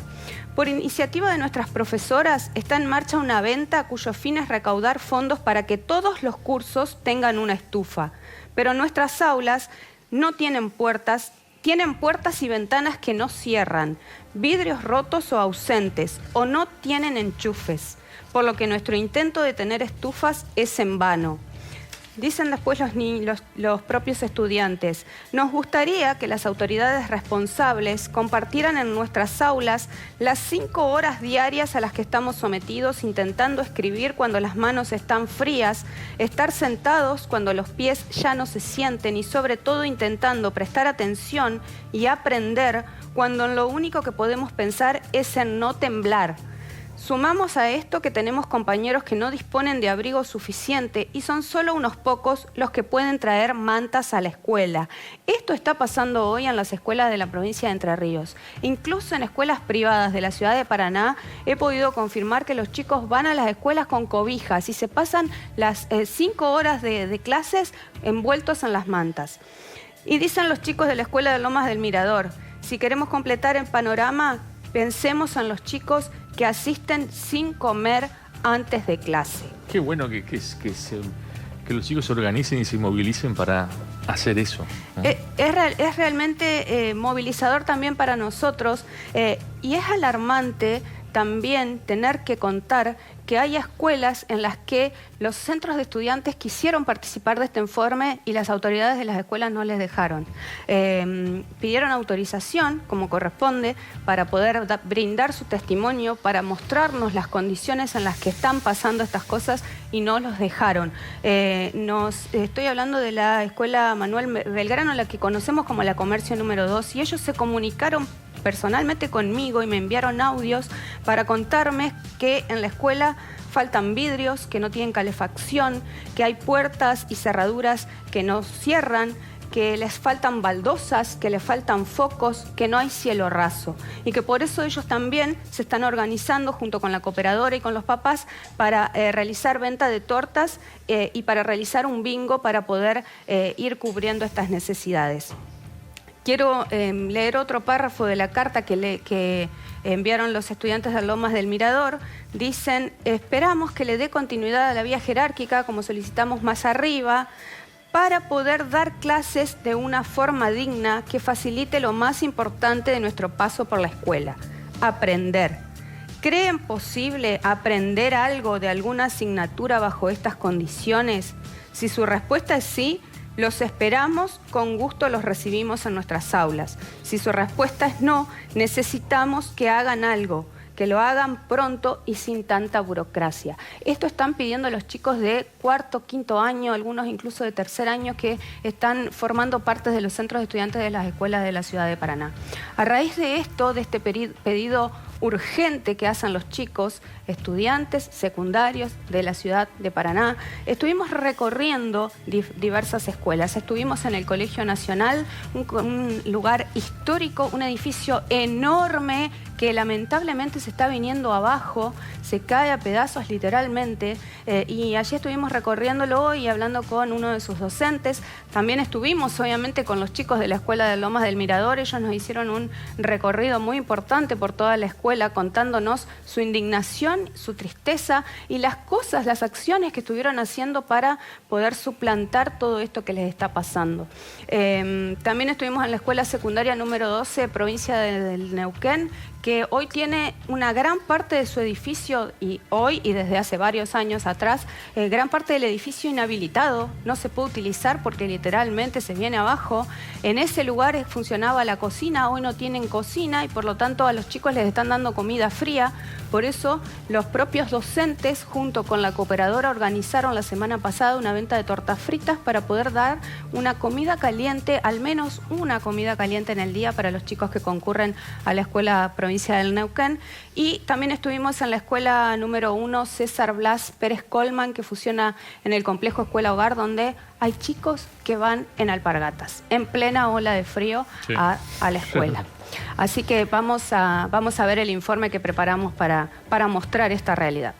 Por iniciativa de nuestras profesoras, está en marcha una venta cuyo fin es recaudar fondos para que todos los cursos tengan una estufa. Pero nuestras aulas no tienen puertas, tienen puertas y ventanas que no cierran, vidrios rotos o ausentes, o no tienen enchufes, por lo que nuestro intento de tener estufas es en vano. Dicen después los propios estudiantes: nos gustaría que las autoridades responsables compartieran en nuestras aulas las 5 horas diarias a las que estamos sometidos intentando escribir cuando las manos están frías, estar sentados cuando los pies ya no se sienten y sobre todo intentando prestar atención y aprender cuando lo único que podemos pensar es en no temblar. Sumamos a esto que tenemos compañeros que no disponen de abrigo suficiente y son solo unos pocos los que pueden traer mantas a la escuela. Esto está pasando hoy en las escuelas de la provincia de Entre Ríos. Incluso en escuelas privadas de la ciudad de Paraná he podido confirmar que los chicos van a las escuelas con cobijas y se pasan las 5 horas de clases envueltos en las mantas. Y dicen los chicos de la escuela de Lomas del Mirador: si queremos completar el panorama, pensemos en los chicos que asisten sin comer antes de clase.
Qué bueno que los chicos se organicen y se movilicen para hacer eso, ¿no?
Es realmente movilizador también para nosotros, y es alarmante también tener que contar que hay escuelas en las que los centros de estudiantes quisieron participar de este informe y las autoridades de las escuelas no les dejaron. Pidieron autorización, como corresponde, para poder brindar su testimonio, para mostrarnos las condiciones en las que están pasando estas cosas y no los dejaron. Estoy hablando de la escuela Manuel Belgrano, la que conocemos como la Comercio número 2, y ellos se comunicaron personalmente conmigo y me enviaron audios para contarme que en la escuela faltan vidrios, que no tienen calefacción, que hay puertas y cerraduras que no cierran, que les faltan baldosas, que les faltan focos, que no hay cielo raso y que por eso ellos también se están organizando junto con la cooperadora y con los papás para realizar venta de tortas y para realizar un bingo para poder ir cubriendo estas necesidades. Quiero leer otro párrafo de la carta que enviaron los estudiantes de Lomas del Mirador. Dicen: esperamos que le dé continuidad a la vía jerárquica, como solicitamos más arriba, para poder dar clases de una forma digna que facilite lo más importante de nuestro paso por la escuela: aprender. ¿Creen posible aprender algo de alguna asignatura bajo estas condiciones? Si su respuesta es sí, los esperamos, con gusto los recibimos en nuestras aulas. Si su respuesta es no, necesitamos que hagan algo, que lo hagan pronto y sin tanta burocracia. Esto están pidiendo los chicos de cuarto, quinto año, algunos incluso de tercer año, que están formando parte de los centros de estudiantes de las escuelas de la ciudad de Paraná. A raíz de esto, de este pedido urgente que hacen los chicos, estudiantes secundarios de la ciudad de Paraná, estuvimos recorriendo diversas escuelas. Estuvimos en el Colegio Nacional, un lugar histórico, un edificio enorme que lamentablemente se está viniendo abajo, se cae a pedazos literalmente, y allí estuvimos recorriéndolo y hablando con uno de sus docentes. También estuvimos obviamente con los chicos de la Escuela de Lomas del Mirador. Ellos nos hicieron un recorrido muy importante por toda la escuela, contándonos su indignación, su tristeza y las cosas, las acciones que estuvieron haciendo para poder suplantar todo esto que les está pasando. También estuvimos en la escuela secundaria número 12, provincia del Neuquén, que hoy tiene una gran parte de su edificio, y hoy y desde hace varios años atrás, gran parte del edificio inhabilitado, no se puede utilizar porque literalmente se viene abajo. En ese lugar funcionaba la cocina, hoy no tienen cocina y por lo tanto a los chicos les están dando comida fría. Por eso los propios docentes junto con la cooperadora organizaron la semana pasada una venta de tortas fritas para poder dar una comida caliente, al menos una comida caliente en el día para los chicos que concurren a la escuela provincia del Neuquén. Y también estuvimos en la escuela número 1 César Blas Pérez Colman, que funciona en el complejo Escuela Hogar, donde hay chicos que van en alpargatas, en plena ola de frío, sí, a la escuela. Así que vamos a ver el informe que preparamos para mostrar esta realidad.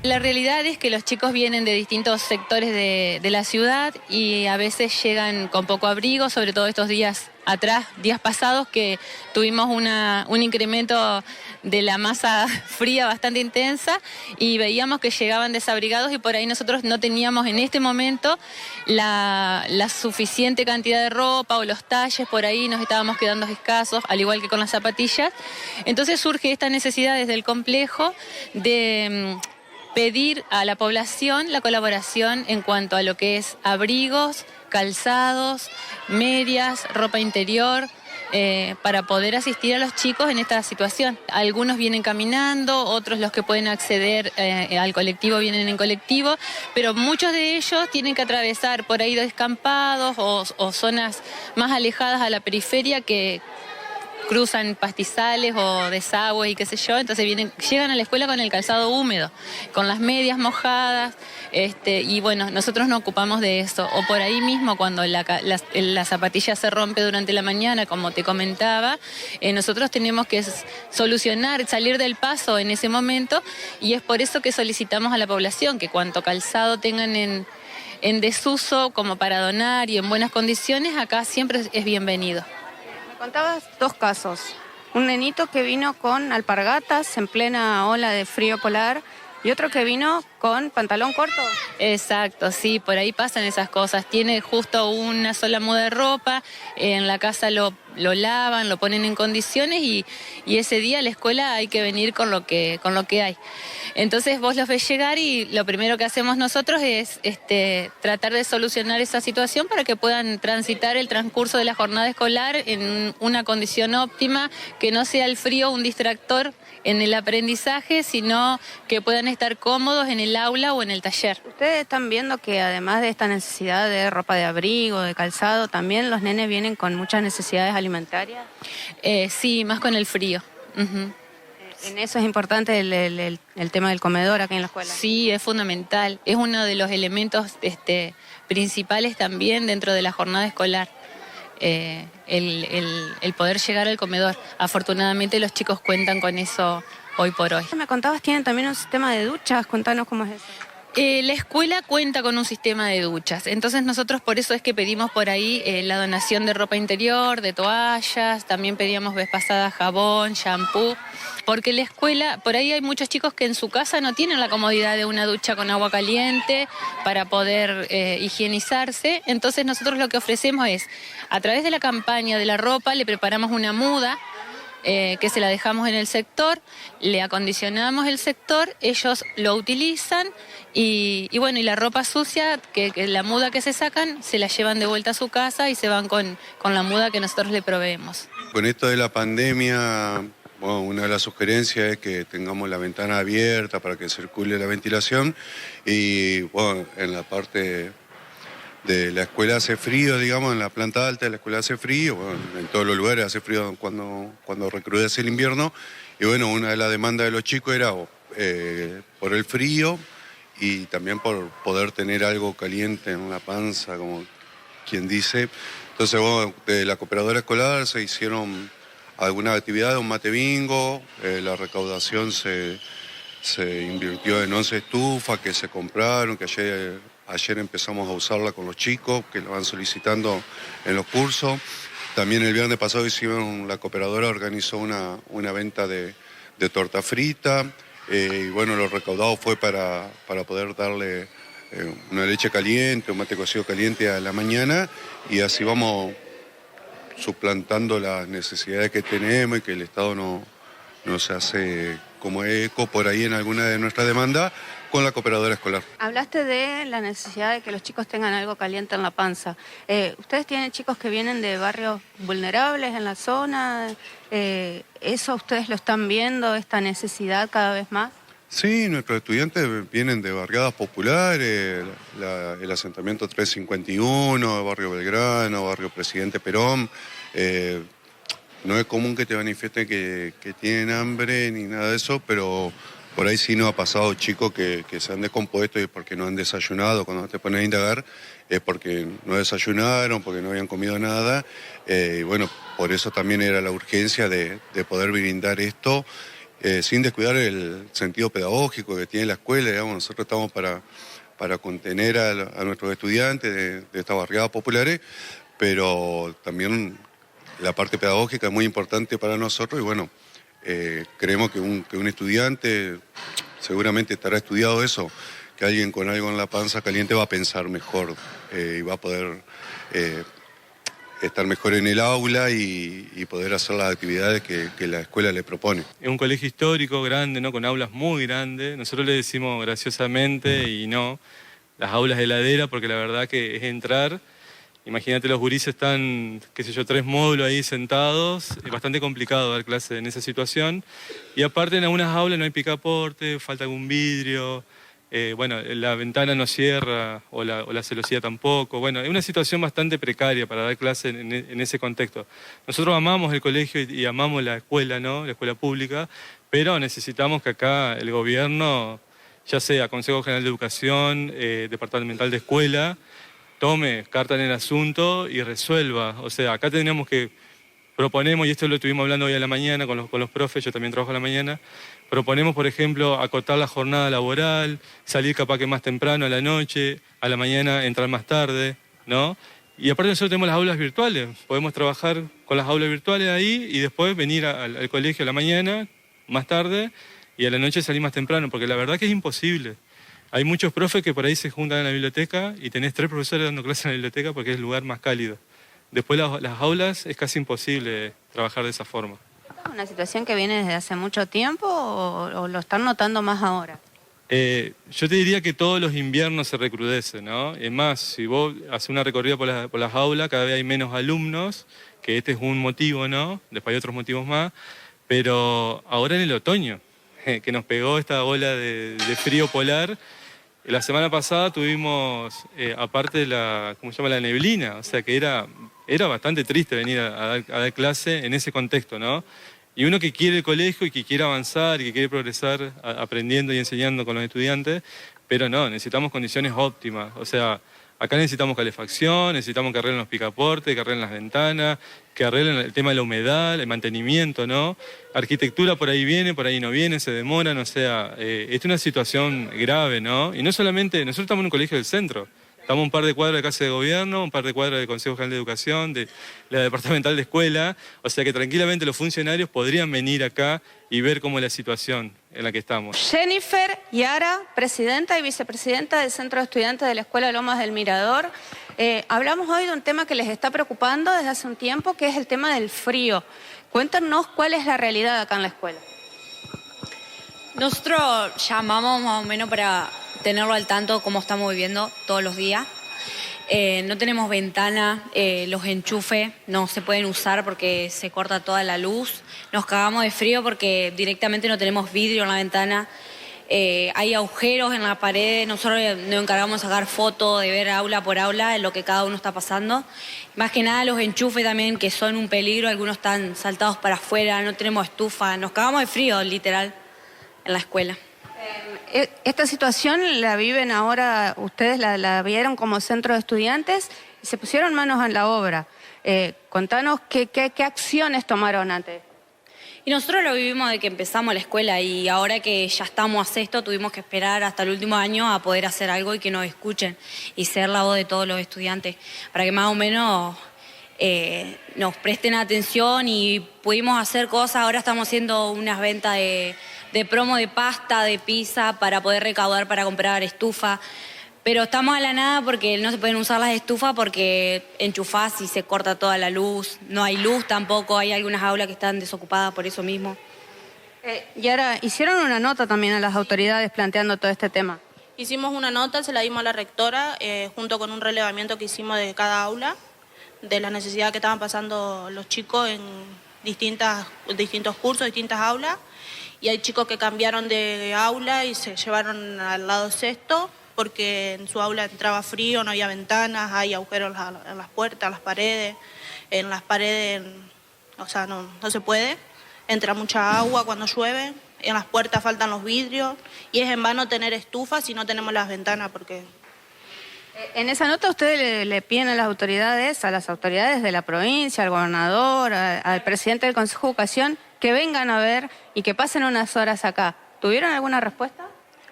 La realidad es que los chicos vienen de distintos sectores de la ciudad y a veces llegan con poco abrigo, sobre todo estos días atrás, días pasados, que tuvimos un incremento de la masa fría bastante intensa y veíamos que llegaban desabrigados y por ahí nosotros no teníamos en este momento la suficiente cantidad de ropa o los talles, por ahí nos estábamos quedando escasos, al igual que con las zapatillas. Entonces surge esta necesidad desde el complejo de pedir a la población la colaboración en cuanto a lo que es abrigos, calzados, medias, ropa interior, para poder asistir a los chicos en esta situación. Algunos vienen caminando, otros los que pueden acceder al colectivo vienen en colectivo, pero muchos de ellos tienen que atravesar por ahí descampados o zonas más alejadas a la periferia que cruzan pastizales o desagües y qué sé yo, entonces llegan a la escuela con el calzado húmedo, con las medias mojadas, y bueno, nosotros nos ocupamos de eso. O por ahí mismo cuando la zapatilla se rompe durante la mañana, como te comentaba, nosotros tenemos que solucionar, salir del paso en ese momento, y es por eso que solicitamos a la población que cuanto calzado tengan en desuso como para donar y en buenas condiciones, acá siempre es bienvenido.
Contabas dos casos. Un nenito que vino con alpargatas en plena ola de frío polar y otro que vino con pantalón corto.
Exacto, sí, por ahí pasan esas cosas. Tiene justo una sola muda de ropa, en la casa lo lavan, lo ponen en condiciones y ese día a la escuela hay que venir con lo que hay. Entonces vos los ves llegar y lo primero que hacemos nosotros es tratar de solucionar esa situación para que puedan transitar el transcurso de la jornada escolar en una condición óptima, que no sea el frío un distractor en el aprendizaje, sino que puedan estar cómodos en el aula o en el taller.
Ustedes están viendo que además de esta necesidad de ropa de abrigo, de calzado, también los nenes vienen con muchas necesidades alimentarias.
Sí, más con el frío. Uh-huh.
En eso es importante el tema del comedor aquí en la escuela.
Sí, es fundamental. Es uno de los elementos principales también dentro de la jornada escolar. El poder llegar al comedor. Afortunadamente los chicos cuentan con eso hoy por hoy.
Me contabas, tienen también un sistema de duchas, contanos cómo es eso.
La escuela cuenta con un sistema de duchas, entonces nosotros por eso es que pedimos por ahí la donación de ropa interior, de toallas, también pedíamos vez pasada jabón, shampoo, porque la escuela, por ahí hay muchos chicos que en su casa no tienen la comodidad de una ducha con agua caliente para poder higienizarse, entonces nosotros lo que ofrecemos es, a través de la campaña de la ropa, le preparamos una muda que se la dejamos en el sector, le acondicionamos el sector, ellos lo utilizan y bueno, y la ropa sucia, que la muda que se sacan, se la llevan de vuelta a su casa y se van con la muda que nosotros le proveemos.
Con esto de la pandemia, bueno, una de las sugerencias es que tengamos la ventana abierta para que circule la ventilación y bueno, en la parte de la escuela hace frío, digamos, en la planta alta de la escuela hace frío, bueno, en todos los lugares hace frío cuando recrudece el invierno y bueno, una de las demandas de los chicos era por el frío y también por poder tener algo caliente en la panza, como quien dice. Entonces, bueno, de la cooperadora escolar se hicieron algunas actividades, un mate bingo, la recaudación se invirtió en 11 estufas que se compraron, que ayer empezamos a usarla con los chicos, que la van solicitando en los cursos. También el viernes pasado la cooperadora organizó una venta de torta frita, y bueno, lo recaudado fue para poder darle una leche caliente, un mate cocido caliente a la mañana, y así vamos suplantando las necesidades que tenemos y que el Estado no se hace como eco por ahí en alguna de nuestras demandas con la cooperadora escolar.
Hablaste de la necesidad de que los chicos tengan algo caliente en la panza. ¿Ustedes tienen chicos que vienen de barrios vulnerables en la zona? ¿Eso ustedes lo están viendo, esta necesidad cada vez más?
Sí, nuestros estudiantes vienen de barriadas populares, el asentamiento 351, el barrio Belgrano, barrio Presidente Perón. No es común que te manifiesten que tienen hambre ni nada de eso, pero por ahí sí nos ha pasado chicos que se han descompuesto y porque no han desayunado. Cuando te pones a indagar es porque no desayunaron, porque no habían comido nada. Y bueno, por eso también era la urgencia de poder brindar esto, sin descuidar el sentido pedagógico que tiene la escuela. Digamos, nosotros estamos para contener a nuestros estudiantes de estas barriadas populares, pero también la parte pedagógica es muy importante para nosotros y bueno, creemos que un estudiante, seguramente estará estudiado eso, que alguien con algo en la panza caliente va a pensar mejor y va a poder estar mejor en el aula y poder hacer las actividades que la escuela le propone.
Es un colegio histórico grande, ¿no? Con aulas muy grandes. Nosotros le decimos graciosamente y no las aulas de heladera, porque la verdad que es entrar. Imagínate, los gurises están, 3 módulos ahí sentados. Es bastante complicado dar clase en esa situación. Y aparte en algunas aulas no hay picaporte, falta algún vidrio. Bueno, la ventana no cierra o la celosía tampoco. Bueno, es una situación bastante precaria para dar clase en ese contexto. Nosotros amamos el colegio y amamos la escuela, ¿no? La escuela pública, pero necesitamos que acá el gobierno, ya sea Consejo General de Educación, Departamental de Escuela, tome carta en el asunto y resuelva. O sea, acá proponemos, y esto lo estuvimos hablando hoy a la mañana con los profes, yo también trabajo a la mañana, proponemos, por ejemplo, acotar la jornada laboral, salir capaz que más temprano a la noche, a la mañana entrar más tarde, ¿no? Y aparte nosotros tenemos las aulas virtuales, podemos trabajar con las aulas virtuales ahí y después venir al colegio a la mañana, más tarde, y a la noche salir más temprano, porque la verdad que es imposible. Hay muchos profes que por ahí se juntan en la biblioteca y tenés 3 profesores dando clases en la biblioteca porque es el lugar más cálido. Después las aulas es casi imposible trabajar de esa forma.
¿Es una situación que viene desde hace mucho tiempo o lo están notando más ahora?
Yo te diría que todos los inviernos se recrudece, ¿no? Es más, si vos haces una recorrida por las aulas, cada vez hay menos alumnos, que este es un motivo, ¿no? Después hay otros motivos más, pero ahora en el otoño, que nos pegó esta ola de frío polar. La semana pasada tuvimos, aparte de la neblina, o sea que era bastante triste venir a dar clase en ese contexto, ¿no? Y uno que quiere el colegio y que quiere avanzar y que quiere progresar aprendiendo y enseñando con los estudiantes, pero no, necesitamos condiciones óptimas, o sea, acá necesitamos calefacción, necesitamos que arreglen los picaportes, que arreglen las ventanas, que arreglen el tema de la humedad, el mantenimiento, ¿no? Arquitectura por ahí viene, por ahí no viene, se demoran, o sea, esta es una situación grave, ¿no? Y no solamente, nosotros estamos en un colegio del centro, estamos un par de cuadras de Casa de Gobierno, un par de cuadras del Consejo General de Educación, de la Departamental de Escuela, o sea que tranquilamente los funcionarios podrían venir acá y ver cómo es la situación en la que estamos.
Jennifer Yara, presidenta y vicepresidenta del Centro de Estudiantes de la Escuela Lomas del Mirador. Hablamos hoy de un tema que les está preocupando desde hace un tiempo, que es el tema del frío. Cuéntanos cuál es la realidad acá en la escuela.
Nosotros llamamos más o menos para tenerlo al tanto cómo estamos viviendo todos los días. No tenemos ventana, los enchufes no se pueden usar porque se corta toda la luz. Nos cagamos de frío porque directamente no tenemos vidrio en la ventana. Hay agujeros en la pared. Nosotros nos encargamos de sacar fotos, de ver aula por aula lo que cada uno está pasando. Más que nada los enchufes también, que son un peligro. Algunos están saltados para afuera, no tenemos estufa. Nos cagamos de frío, literal, en la escuela.
Esta situación la viven ahora, ustedes la vieron como centro de estudiantes y se pusieron manos a la obra. Contanos qué acciones tomaron antes.
Y nosotros lo vivimos de que empezamos la escuela y ahora que ya estamos a sexto tuvimos que esperar hasta el último año a poder hacer algo y que nos escuchen y ser la voz de todos los estudiantes para que más o menos nos presten atención y pudimos hacer cosas. Ahora estamos haciendo unas ventas de promo de pasta, de pizza para poder recaudar para comprar estufa. Pero estamos a la nada porque no se pueden usar las estufas porque enchufás y se corta toda la luz. No hay luz tampoco, hay algunas aulas que están desocupadas por eso mismo.
Y ahora, hicieron una nota también a las autoridades planteando todo este tema.
Hicimos una nota, se la dimos a la rectora, junto con un relevamiento que hicimos de cada aula, de la necesidad que estaban pasando los chicos en distintos cursos, distintas aulas. Y hay chicos que cambiaron de aula y se llevaron al lado sexto, porque en su aula entraba frío, no había ventanas, hay agujeros en las puertas, en las paredes, o sea, no se puede. Entra mucha agua cuando llueve, en las puertas faltan los vidrios y es en vano tener estufas si no tenemos las ventanas porque...
En esa nota ustedes le piden a las autoridades de la provincia, al gobernador, al presidente del Consejo de Educación, que vengan a ver y que pasen unas horas acá. ¿Tuvieron alguna respuesta?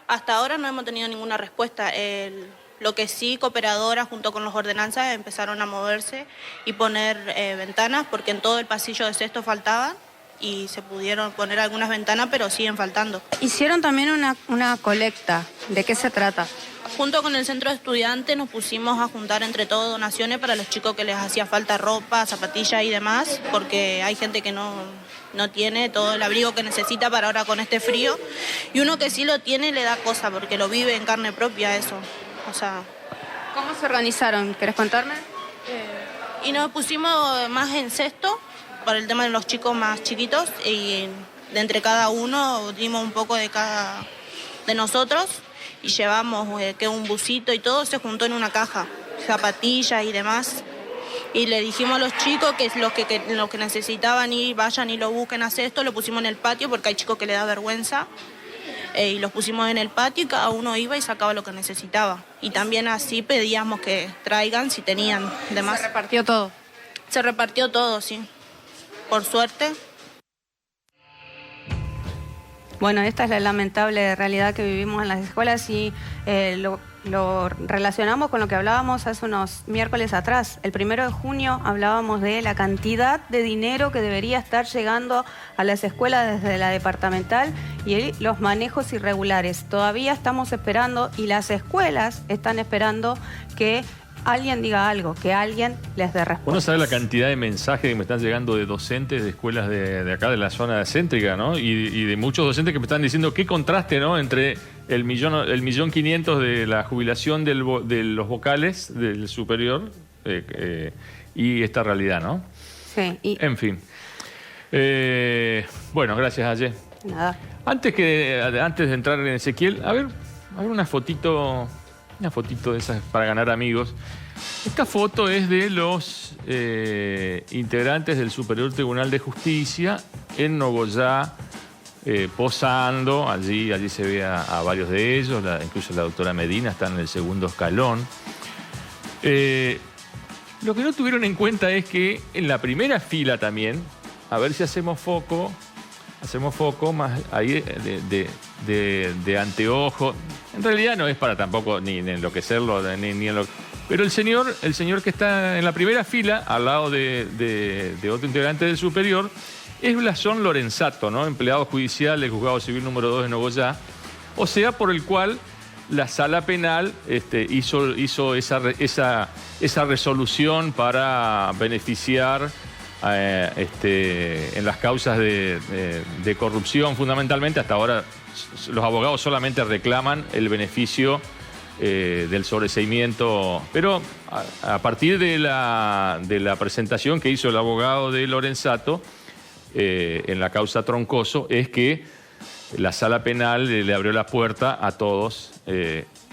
Hasta ahora no hemos tenido ninguna respuesta. Lo que sí, cooperadoras junto con los ordenanzas empezaron a moverse y poner ventanas, porque en todo el pasillo de sexto faltaban y se pudieron poner algunas ventanas, pero siguen faltando.
Hicieron también una colecta. ¿De qué se trata?
Junto con el centro de estudiantes nos pusimos a juntar entre todos donaciones para los chicos que les hacía falta ropa, zapatillas y demás, porque hay gente que no tiene todo el abrigo que necesita para ahora con este frío. Y uno que sí lo tiene le da cosa, porque lo vive en carne propia eso. O sea...
¿Cómo se organizaron? ¿Querés contarme?
Y nos pusimos más en sexto, para el tema de los chicos más chiquitos, y de entre cada uno dimos un poco de nosotros, y llevamos un busito y todo se juntó en una caja, zapatillas y demás. Y le dijimos a los chicos que los que necesitaban ir, vayan y lo busquen a sexto, lo pusimos en el patio porque hay chicos que le da vergüenza. Y los pusimos en el patio y cada uno iba y sacaba lo que necesitaba. Y también así pedíamos que traigan si tenían demás.
¿Se repartió todo?
Se repartió todo, sí. Por suerte.
Bueno, esta es la lamentable realidad que vivimos en las escuelas y lo relacionamos con lo que hablábamos hace unos miércoles atrás. El 1 de junio hablábamos de la cantidad de dinero que debería estar llegando a las escuelas desde la departamental y los manejos irregulares. Todavía estamos esperando y las escuelas están esperando que alguien diga algo, que alguien les dé respuesta.
Uno sabe la cantidad de mensajes que me están llegando de docentes de escuelas de acá, de la zona céntrica, ¿no? Y de muchos docentes que me están diciendo qué contraste, ¿no? Entre el 1.500.000 de la jubilación de los vocales del superior y esta realidad, ¿no?
Sí.
En fin. Bueno, gracias, Aye.
Nada.
Antes de entrar en Ezequiel, a ver una fotito de esas para ganar amigos. Esta foto es de los integrantes del Superior Tribunal de Justicia en Nogoyá, posando. Allí se ve a varios de ellos, incluso la doctora Medina está en el segundo escalón. Lo que no tuvieron en cuenta es que en la primera fila también, a ver si hacemos foco más ahí de anteojo. En realidad no es para tampoco ni enloquecerlo, pero el señor que está en la primera fila, al lado de otro integrante del superior, es Blasón Lorenzato, ¿no? Empleado judicial del Juzgado Civil número 2 de Nogoyá, o sea, por el cual la Sala Penal hizo esa resolución para beneficiar en las causas de corrupción fundamentalmente. Hasta ahora los abogados solamente reclaman el beneficio del sobreseimiento, pero a partir de la presentación que hizo el abogado de Lorenzato en la causa Troncoso, es que la sala penal le abrió la puerta a todos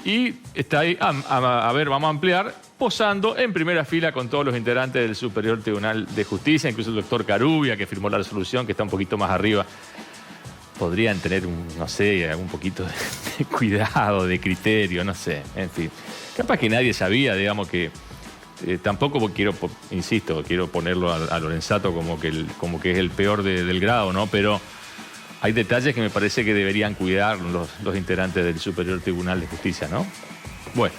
y está ahí, a ver, vamos a ampliar, posando en primera fila con todos los integrantes del Superior Tribunal de Justicia, incluso el doctor Carubia, que firmó la resolución, que está un poquito más arriba. Podrían tener, no sé, un poquito de cuidado, de criterio, no sé, en fin. Capaz que nadie sabía, digamos, que tampoco quiero, insisto, quiero ponerlo a Lorenzato como que es el peor del grado, ¿no? Pero hay detalles que me parece que deberían cuidar los integrantes del Superior Tribunal de Justicia, ¿no? Bueno.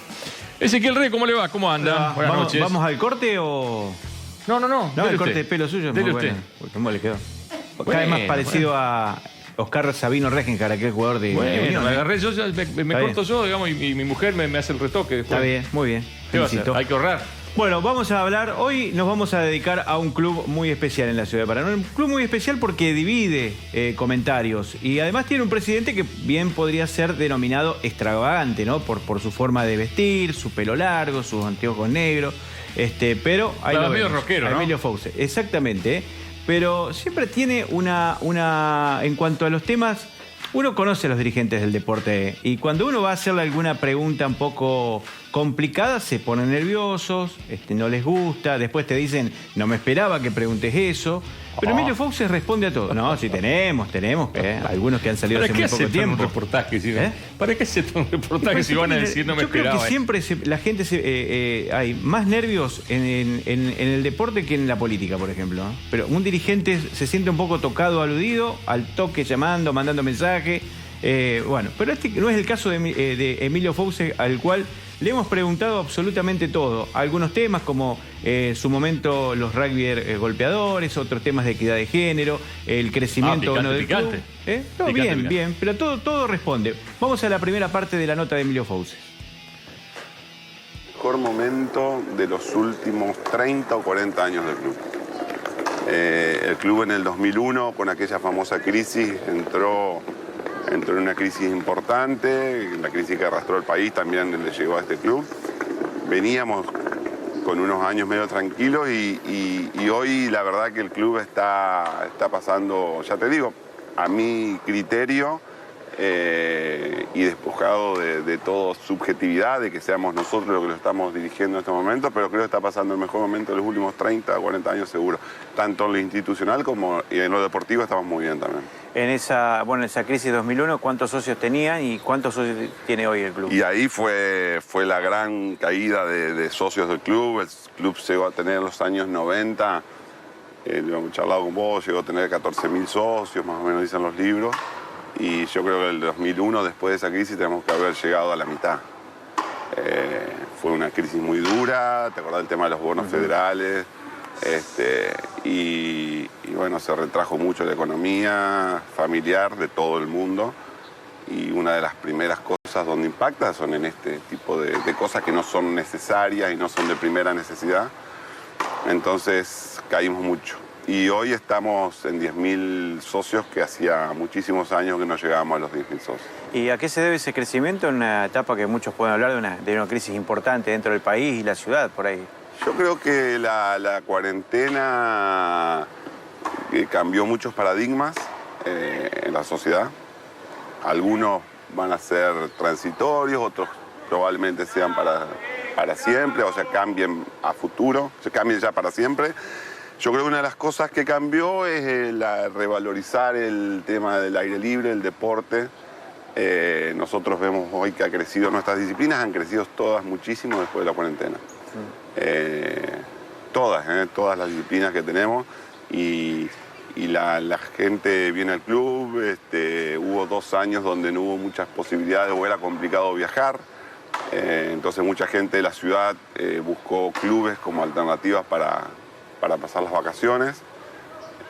Ezequiel Rey, ¿cómo le va? ¿Cómo anda? Buenas noches.
¿Vamos al corte o...?
No.
No, el corte de pelo suyo es muy bueno. ¿Cómo le quedó? Cada vez más parecido a Oscar Sabino Regenjar, aquel jugador de Unión.
Me agarré yo, me corto yo, digamos, y mi mujer me hace el retoque después.
Está bien, muy bien.
¿Qué va a hacer? Hay que ahorrar.
Bueno, vamos a hablar, hoy nos vamos a dedicar a un club muy especial en la ciudad de Paraná. Un club muy especial porque divide comentarios y además tiene un presidente que bien podría ser denominado extravagante, ¿no? Por su forma de vestir, su pelo largo, sus anteojos negros, pero ahí lo
medio
vemos.
rockero, ¿no?
Emilio Fauce, exactamente, pero siempre tiene en cuanto a los temas, uno conoce a los dirigentes del deporte y cuando uno va a hacerle alguna pregunta un poco complicada se ponen nerviosos, no les gusta, después te dicen, no me esperaba que preguntes eso. Pero Emilio Fauce responde a todo. No, sí tenemos, algunos que han salido hace muy poco tiempo.
Un reportaje, ¿Para qué hacer un reportaje si van a decir no me esperaba?
Yo creo que siempre la gente hay más nervios en el deporte que en la política, por ejemplo, ¿no? Pero un dirigente se siente un poco tocado, aludido, al toque llamando, mandando mensaje. Bueno, pero este no es el caso de Emilio Fauce, al cual le hemos preguntado absolutamente todo. Algunos temas como su momento los rugby golpeadores, otros temas de equidad de género, el crecimiento del club. No, bien, pero todo responde. Vamos a la primera parte de la nota de Emilio Fauce.
Mejor momento de los últimos 30 o 40 años del club. El club en el 2001, con aquella famosa crisis, entró en una crisis importante, la crisis que arrastró el país también le llegó a este club. Veníamos con unos años medio tranquilos y hoy la verdad que el club está pasando, ya te digo, a mi criterio y despojado de toda subjetividad, de que seamos nosotros los que lo estamos dirigiendo en este momento, pero creo que está pasando el mejor momento de los últimos 30 o 40 años seguro. Tanto en lo institucional como en lo deportivo estamos muy bien también.
En esa crisis 2001, ¿cuántos socios tenía y cuántos socios tiene hoy el club?
Y ahí fue la gran caída de socios del club. El club llegó a tener en los años 90, hemos charlado con vos, llegó a tener 14.000 socios, más o menos dicen los libros. Y yo creo que en el 2001, después de esa crisis, tenemos que haber llegado a la mitad. Fue una crisis muy dura, ¿te acordás del tema de los bonos federales? Y bueno, se retrajo mucho la economía familiar de todo el mundo. Y una de las primeras cosas donde impacta son en este tipo de cosas que no son necesarias y no son de primera necesidad. Entonces caímos mucho. Y hoy estamos en 10.000 socios, que hacía muchísimos años que no llegábamos a los 10.000 socios.
¿Y a qué se debe ese crecimiento en una etapa que muchos pueden hablar de una crisis importante dentro del país y la ciudad, por ahí?
Yo creo que la cuarentena cambió muchos paradigmas en la sociedad. Algunos van a ser transitorios, otros probablemente sean para siempre, o sea, cambien a futuro, se cambien ya para siempre. Yo creo que una de las cosas que cambió es revalorizar el tema del aire libre, el deporte. Nosotros vemos hoy que ha crecido nuestras disciplinas, han crecido todas muchísimo después de la cuarentena. Todas las disciplinas que tenemos y la gente viene al club. Hubo 2 años donde no hubo muchas posibilidades o era complicado viajar. Entonces mucha gente de la ciudad buscó clubes como alternativas para pasar las vacaciones.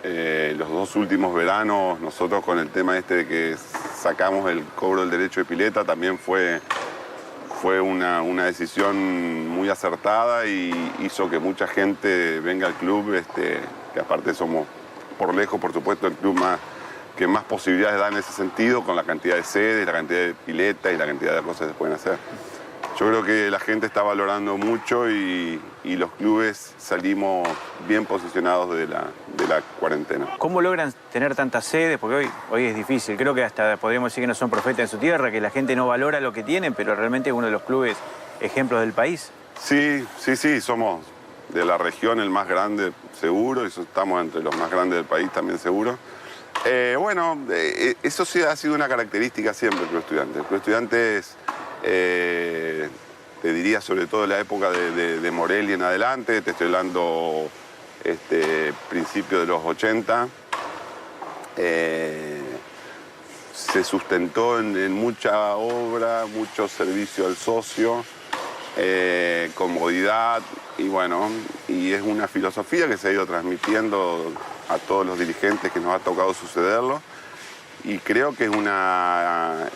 Los 2 últimos veranos, nosotros con el tema de que sacamos el cobro del derecho de pileta, también fue una decisión muy acertada y hizo que mucha gente venga al club que aparte somos, por lejos, por supuesto, el club que más posibilidades da en ese sentido, con la cantidad de sedes, la cantidad de piletas y la cantidad de cosas que se pueden hacer. Yo creo que la gente está valorando mucho y los clubes salimos bien posicionados de la cuarentena.
¿Cómo logran tener tantas sedes? Porque hoy es difícil. Creo que hasta podríamos decir que no son profetas en su tierra, que la gente no valora lo que tienen, pero realmente es uno de los clubes ejemplos del país.
Sí, somos de la región el más grande seguro, y estamos entre los más grandes del país también seguro. Eso sí ha sido una característica siempre del Club Estudiantes. El Club Estudiantes, te diría sobre todo en la época de Morelli en adelante, te estoy hablando principio de los 80, se sustentó en mucha obra, mucho servicio al socio, comodidad, y es una filosofía que se ha ido transmitiendo a todos los dirigentes que nos ha tocado sucederlo, y creo que es una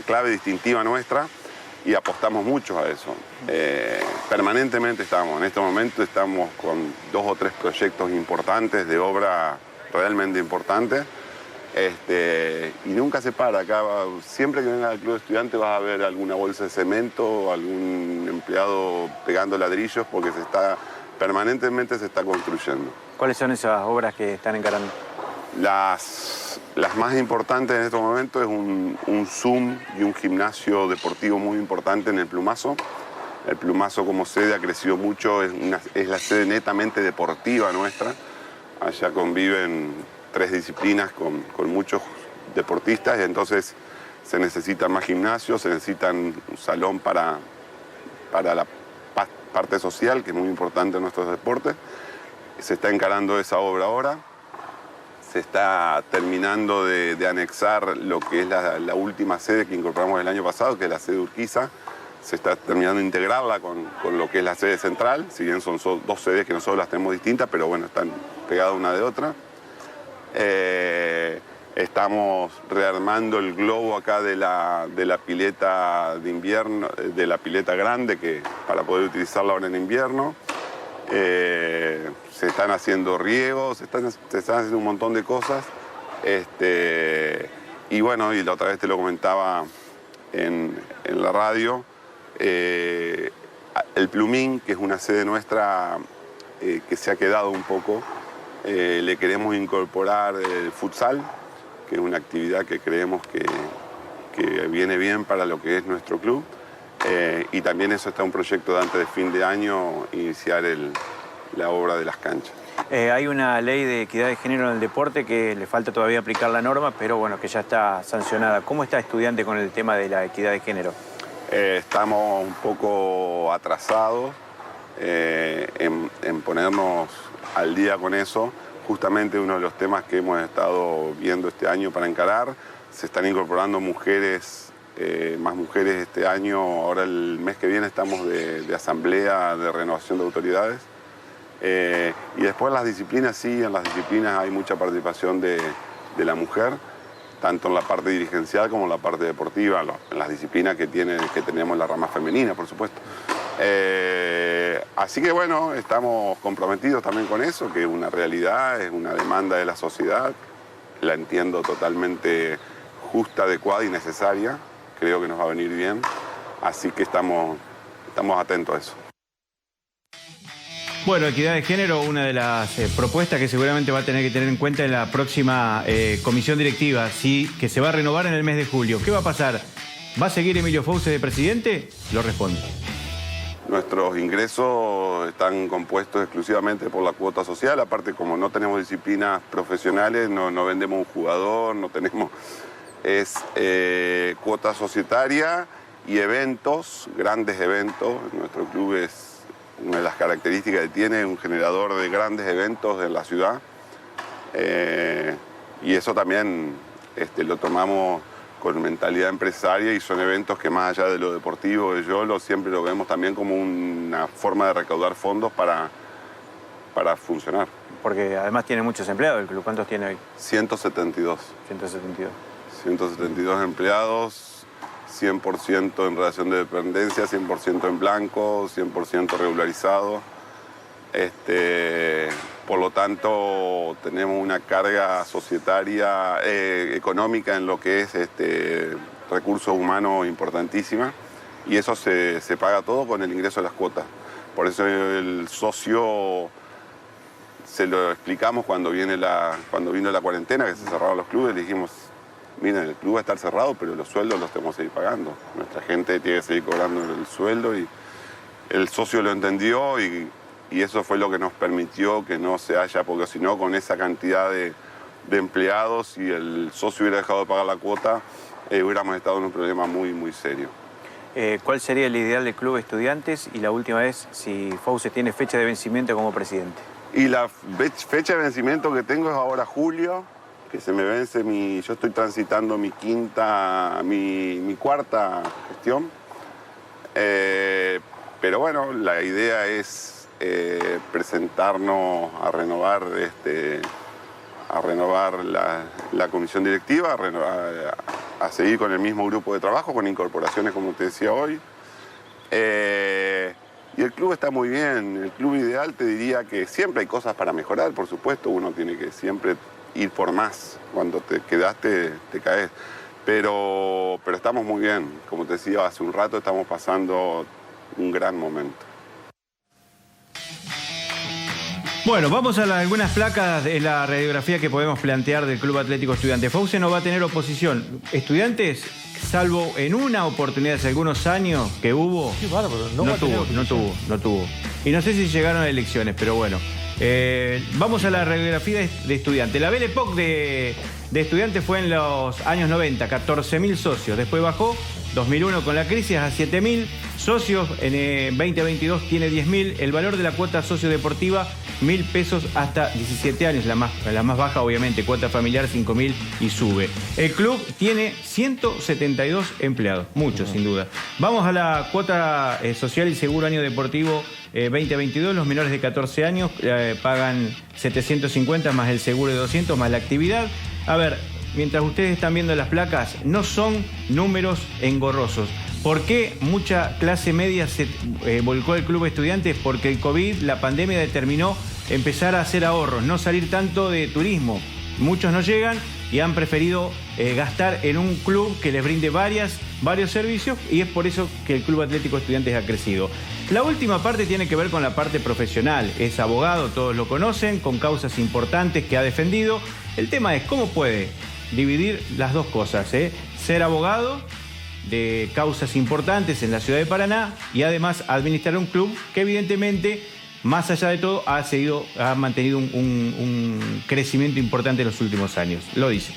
clave distintiva nuestra, y apostamos mucho a eso. Permanentemente en este momento estamos con 2 o 3 proyectos importantes de obra realmente importantes, y nunca se para. Acá, siempre que venga al Club Estudiante vas a ver alguna bolsa de cemento, algún empleado pegando ladrillos, porque permanentemente se está construyendo.
¿Cuáles son esas obras que están encarando?
Las más importantes en estos momentos es un Zoom y un gimnasio deportivo muy importante en el Plumazo. El Plumazo como sede ha crecido mucho, es la sede netamente deportiva nuestra. Allá conviven 3 disciplinas con muchos deportistas, y entonces se necesitan más gimnasios, se necesitan un salón para la parte social, que es muy importante en nuestros deportes. Se está encarando esa obra ahora. Se está terminando de anexar lo que es la última sede que incorporamos el año pasado, que es la sede Urquiza. Se está terminando de integrarla con lo que es la sede central, si bien son 2 sedes que nosotros las tenemos distintas, pero bueno, están pegadas una de otra. Estamos rearmando el globo acá de la pileta de invierno, de la pileta grande, para poder utilizarla ahora en invierno. Se están haciendo riegos, se están haciendo un montón de cosas. Y la otra vez te lo comentaba en la radio, el Plumín, que es una sede nuestra que se ha quedado un poco, le queremos incorporar el futsal, que es una actividad que creemos que viene bien para lo que es nuestro club. Y también eso está un proyecto de antes de fin de año, iniciar la obra de las canchas.
Hay una ley de equidad de género en el deporte que le falta todavía aplicar la norma, pero que ya está sancionada. ¿Cómo está Estudiante con el tema de la equidad de género?
Estamos un poco atrasados en ponernos al día con eso. Justamente uno de los temas que hemos estado viendo este año para encarar, se están incorporando mujeres, más mujeres este año. Ahora el mes que viene estamos de asamblea de renovación de autoridades. Y después en las disciplinas, sí, en las disciplinas hay mucha participación de la mujer, tanto en la parte dirigencial como en la parte deportiva, en las disciplinas que tenemos la rama femenina, por supuesto. Así que estamos comprometidos también con eso, que es una realidad, es una demanda de la sociedad, la entiendo totalmente justa, adecuada y necesaria, creo que nos va a venir bien, así que estamos atentos a eso.
Bueno, equidad de género, una de las propuestas que seguramente va a tener que tener en cuenta en la próxima comisión directiva, que se va a renovar en el mes de julio. ¿Qué va a pasar? ¿Va a seguir Emilio Fauces de presidente? Lo responde.
Nuestros ingresos están compuestos exclusivamente por la cuota social. Aparte, como no tenemos disciplinas profesionales, no vendemos un jugador, no tenemos... Es cuota societaria y eventos, grandes eventos. Nuestro club es una de las características que tiene, un generador de grandes eventos en la ciudad. Y eso también lo tomamos con mentalidad empresaria, y son eventos que, más allá de lo deportivo, siempre lo vemos también como una forma de recaudar fondos para funcionar.
Porque además tiene muchos empleados el club. ¿Cuántos tiene hoy?
172. 172 empleados, 100% en relación de dependencia, 100% en blanco, 100% regularizado. Por lo tanto, tenemos una carga societaria, económica en lo que es recursos humanos importantísima, y eso se paga todo con el ingreso de las cuotas. Por eso el socio se lo explicamos cuando vino la cuarentena, que se cerraron los clubes, le dijimos, miren, el club va a estar cerrado, pero los sueldos los tenemos que seguir pagando. Nuestra gente tiene que seguir cobrando el sueldo, y el socio lo entendió, y eso fue lo que nos permitió que no se haya, porque si no, con esa cantidad de empleados, y el socio hubiera dejado de pagar la cuota, hubiéramos estado en un problema muy, muy serio.
¿Cuál sería el ideal del Club Estudiantes? Y la última es, si Fauce tiene fecha de vencimiento como presidente.
Y la fecha de vencimiento que tengo es ahora julio, que se me vence yo estoy transitando mi cuarta gestión. Pero bueno, la idea es presentarnos a renovar la comisión directiva, a seguir con el mismo grupo de trabajo, con incorporaciones como te decía hoy. Y el club está muy bien. El club ideal, te diría que siempre hay cosas para mejorar, por supuesto. Uno tiene que siempre ir por más. Cuando te quedaste, te caes. Pero estamos muy bien. Como te decía hace un rato, estamos pasando un gran momento.
Bueno, vamos a algunas placas de la radiografía que podemos plantear del Club Atlético Estudiantes. Fauce no va a tener oposición. Estudiantes, salvo en una oportunidad hace algunos años que hubo,
Qué bárbaro,
no tuvo. Y no sé si llegaron a elecciones, pero bueno. Vamos a la radiografía de Estudiantes. La Belle Époque de Estudiantes fue en los años 90, 14.000 socios. Después bajó, 2001 con la crisis, a 7.000 socios. En 2022 tiene 10.000. El valor de la cuota sociodeportiva, 1.000 pesos hasta 17 años. La más baja, obviamente. Cuota familiar, 5.000 y sube. El club tiene 172 empleados. Muchos, sin duda. Vamos a la cuota social y seguro año deportivo 2022. Los menores de 14 años pagan 750 más el seguro de 200 más la actividad. A ver, mientras ustedes están viendo las placas, no son números engorrosos. ¿Por qué mucha clase media se volcó al Club Estudiantes? Porque el COVID, la pandemia, determinó empezar a hacer ahorros, no salir tanto de turismo. Muchos no llegan y han preferido gastar en un club que les brinde varios servicios, y es por eso que el Club Atlético Estudiantes ha crecido. La última parte tiene que ver con la parte profesional. Es abogado, todos lo conocen, con causas importantes que ha defendido. El tema es cómo puede dividir las dos cosas, ser abogado de causas importantes en la ciudad de Paraná y además administrar un club que evidentemente, más allá de todo, ha mantenido un crecimiento importante en los últimos años. Lo dice.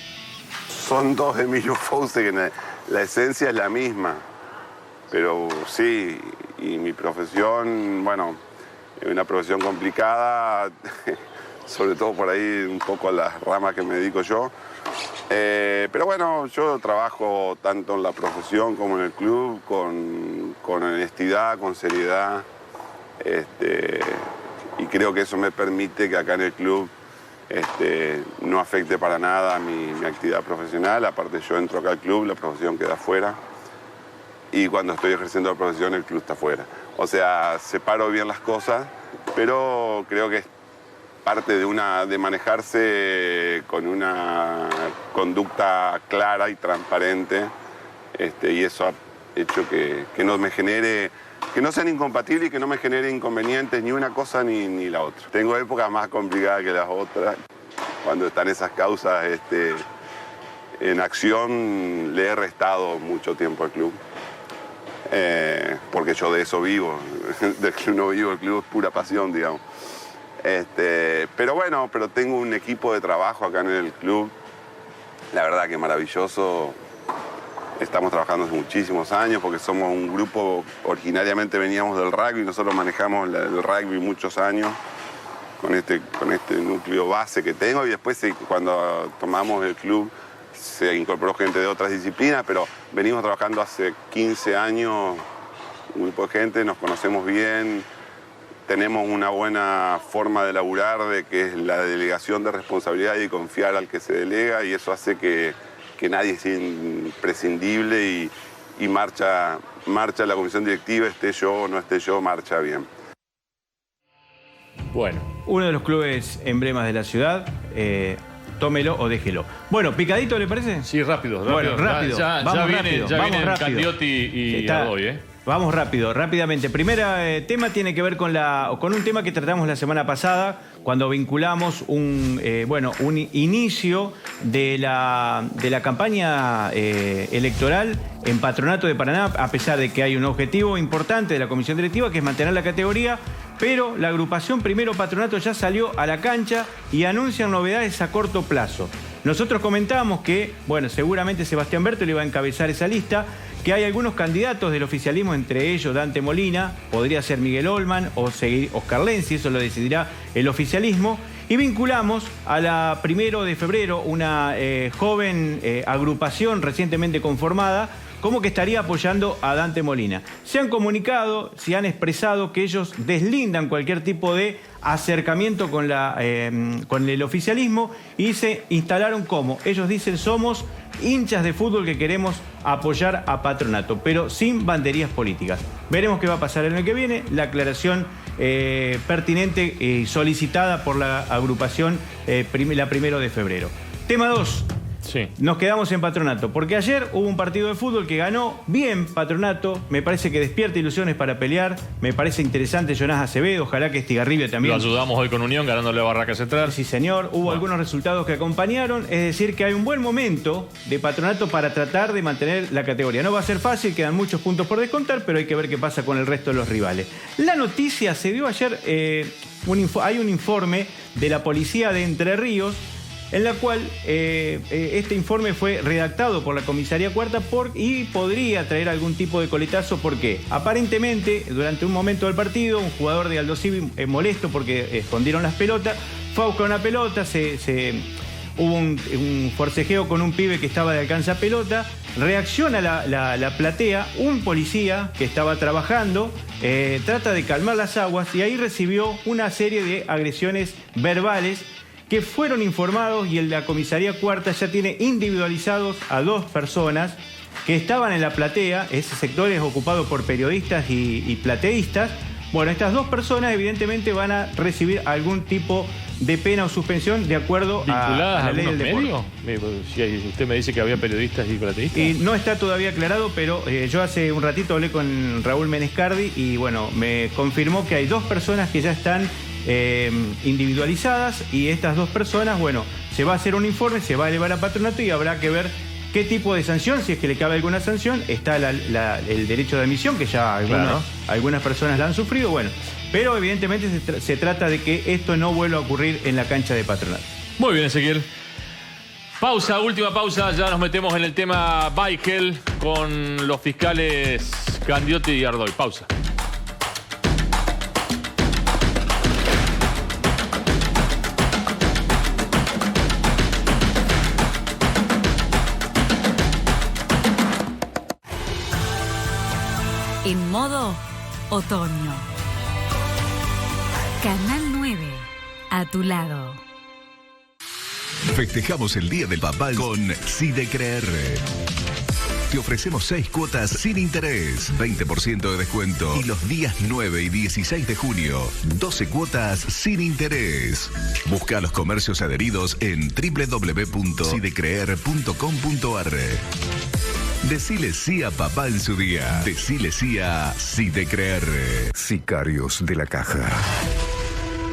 Son dos Emilio Fauce, que la esencia es la misma. Pero sí, y mi profesión, bueno, es una profesión complicada, sobre todo por ahí un poco a las ramas que me dedico yo. Pero bueno, yo trabajo tanto en la profesión como en el club con honestidad, con seriedad. Y creo que eso me permite que acá en el club no afecte para nada mi actividad profesional. Aparte, yo entro acá al club, la profesión queda afuera. Y cuando estoy ejerciendo la profesión, el club está afuera. O sea, separo bien las cosas, pero creo que es parte de manejarse con una conducta clara y transparente, y eso ha hecho que no me genere, que no sean incompatibles y que no me genere inconvenientes ni una cosa ni la otra. Tengo épocas más complicadas que las otras, cuando están esas causas en acción. Le he restado mucho tiempo al club, porque yo de eso vivo, del club no vivo, el club es pura pasión, digamos. Pero bueno, tengo un equipo de trabajo acá en el club, la verdad que maravilloso. Estamos trabajando hace muchísimos años porque somos un grupo, originariamente veníamos del rugby, nosotros manejamos el rugby muchos años con este núcleo base que tengo, y después cuando tomamos el club se incorporó gente de otras disciplinas, pero venimos trabajando hace 15 años, un grupo de gente, nos conocemos bien. Tenemos una buena forma de laburar, de que es la delegación de responsabilidad y confiar al que se delega, y eso hace que nadie sea imprescindible y marcha la comisión directiva, esté yo o no esté yo, marcha bien.
Bueno.
Uno de los clubes emblemas de la ciudad. Tómelo o déjelo. Bueno, ¿picadito le parece?
Sí, rápido.
Bueno, rápido.
Ya viene Candiotti y Ardoy,
Vamos rápidamente. Primer tema tiene que ver con un tema que tratamos la semana pasada, cuando vinculamos un inicio de la campaña electoral en Patronato de Paraná, a pesar de que hay un objetivo importante de la comisión directiva, que es mantener la categoría, pero la agrupación Primero Patronato ya salió a la cancha y anuncian novedades a corto plazo. Nosotros comentamos que, seguramente Sebastián Bertoli iba a encabezar esa lista, que hay algunos candidatos del oficialismo, entre ellos Dante Molina, podría ser Miguel Olman o seguir Oscar Lenzi, eso lo decidirá el oficialismo. Y vinculamos a la 1 de febrero una joven agrupación recientemente conformada, como que estaría apoyando a Dante Molina. Se han comunicado, se han expresado que ellos deslindan cualquier tipo de acercamiento con el oficialismo y se instalaron como, ellos dicen, somos hinchas de fútbol que queremos apoyar a Patronato, pero sin banderías políticas. Veremos qué va a pasar el año que viene. La aclaración pertinente y solicitada por la agrupación la 1 de febrero. Tema 2.
Sí.
Nos quedamos en Patronato, porque ayer hubo un partido de fútbol que ganó bien Patronato, me parece que despierta ilusiones para pelear, me parece interesante Jonás Acevedo, ojalá que Estigarribia también.
Lo ayudamos hoy con Unión, ganándole a Barraca Central.
Sí, señor, hubo algunos resultados que acompañaron, es decir, que hay un buen momento de Patronato para tratar de mantener la categoría. No va a ser fácil, quedan muchos puntos por descontar, pero hay que ver qué pasa con el resto de los rivales. La noticia se dio ayer, hay un informe de la policía de Entre Ríos, en la cual este informe fue redactado por la comisaría cuarta y podría traer algún tipo de coletazo, porque aparentemente durante un momento del partido un jugador de Aldo Civi, molesto porque escondieron las pelotas, fue a buscar una pelota, hubo un forcejeo con un pibe que estaba de alcance a pelota, reacciona la platea, un policía que estaba trabajando trata de calmar las aguas y ahí recibió una serie de agresiones verbales que fueron informados, y la comisaría cuarta ya tiene individualizados a 2 personas que estaban en la platea. Ese sector es ocupado por periodistas y plateístas. Bueno, estas 2 personas evidentemente van a recibir algún tipo de pena o suspensión de acuerdo
¿vinculadas
a la ley del deporte?
Si usted me dice que había periodistas y plateístas.
No está todavía aclarado, pero yo hace un ratito hablé con Raúl Menescardi y bueno, me confirmó que hay 2 personas que ya están individualizadas, y estas 2 personas, bueno, se va a hacer un informe, se va a elevar a Patronato y habrá que ver qué tipo de sanción, si es que le cabe alguna sanción. Está el derecho de admisión, que ya algunas personas la han sufrido, bueno, pero evidentemente se trata de que esto no vuelva a ocurrir en la cancha de Patronato.
Muy bien, Ezequiel. Pausa, última pausa, ya nos metemos en el tema Baikel con los fiscales Candiotti y Ardoy. Pausa.
En modo otoño. Canal 9, a tu lado.
Festejamos el Día del Papá con SIDECREER. Te ofrecemos 6 cuotas sin interés, 20% de descuento. Y los días 9 y 16 de junio, 12 cuotas sin interés. Busca los comercios adheridos en www.sidecreer.com.ar. Decile sí a papá en su día. Decile sí a SIDECREER. Sicarios de la Caja.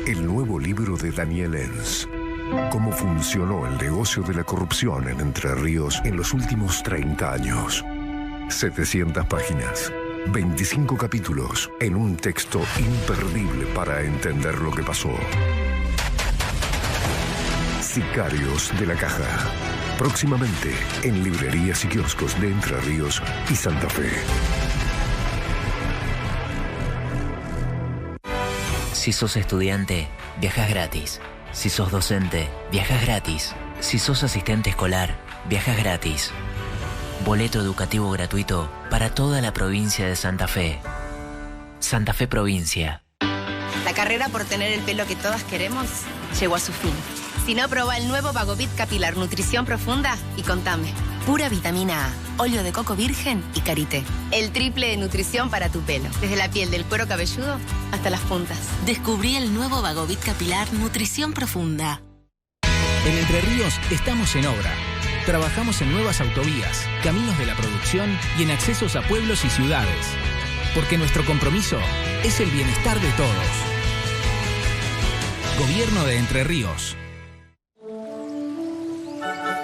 El nuevo libro de Daniel Enz. Cómo funcionó el negocio de la corrupción en Entre Ríos en los últimos 30 años. 700 páginas, 25 capítulos, en un texto imperdible para entender lo que pasó. Sicarios de la Caja. Próximamente en librerías y kioscos de Entre Ríos y Santa Fe.
Si sos estudiante, viajas gratis. Si sos docente, viajas gratis. Si sos asistente escolar, viajas gratis. Boleto educativo gratuito para toda la provincia de Santa Fe. Santa Fe Provincia.
La carrera por tener el pelo que todas queremos llegó a su fin. Si no, probá el nuevo Vagovit Capilar Nutrición Profunda y contame. Pura vitamina A, óleo de coco virgen y karité. El triple de nutrición para tu pelo. Desde la piel del cuero cabelludo hasta las puntas.
Descubrí el nuevo Vagovit Capilar Nutrición Profunda.
En Entre Ríos estamos en obra. Trabajamos en nuevas autovías, caminos de la producción y en accesos a pueblos y ciudades. Porque nuestro compromiso es el bienestar de todos. Gobierno de Entre Ríos.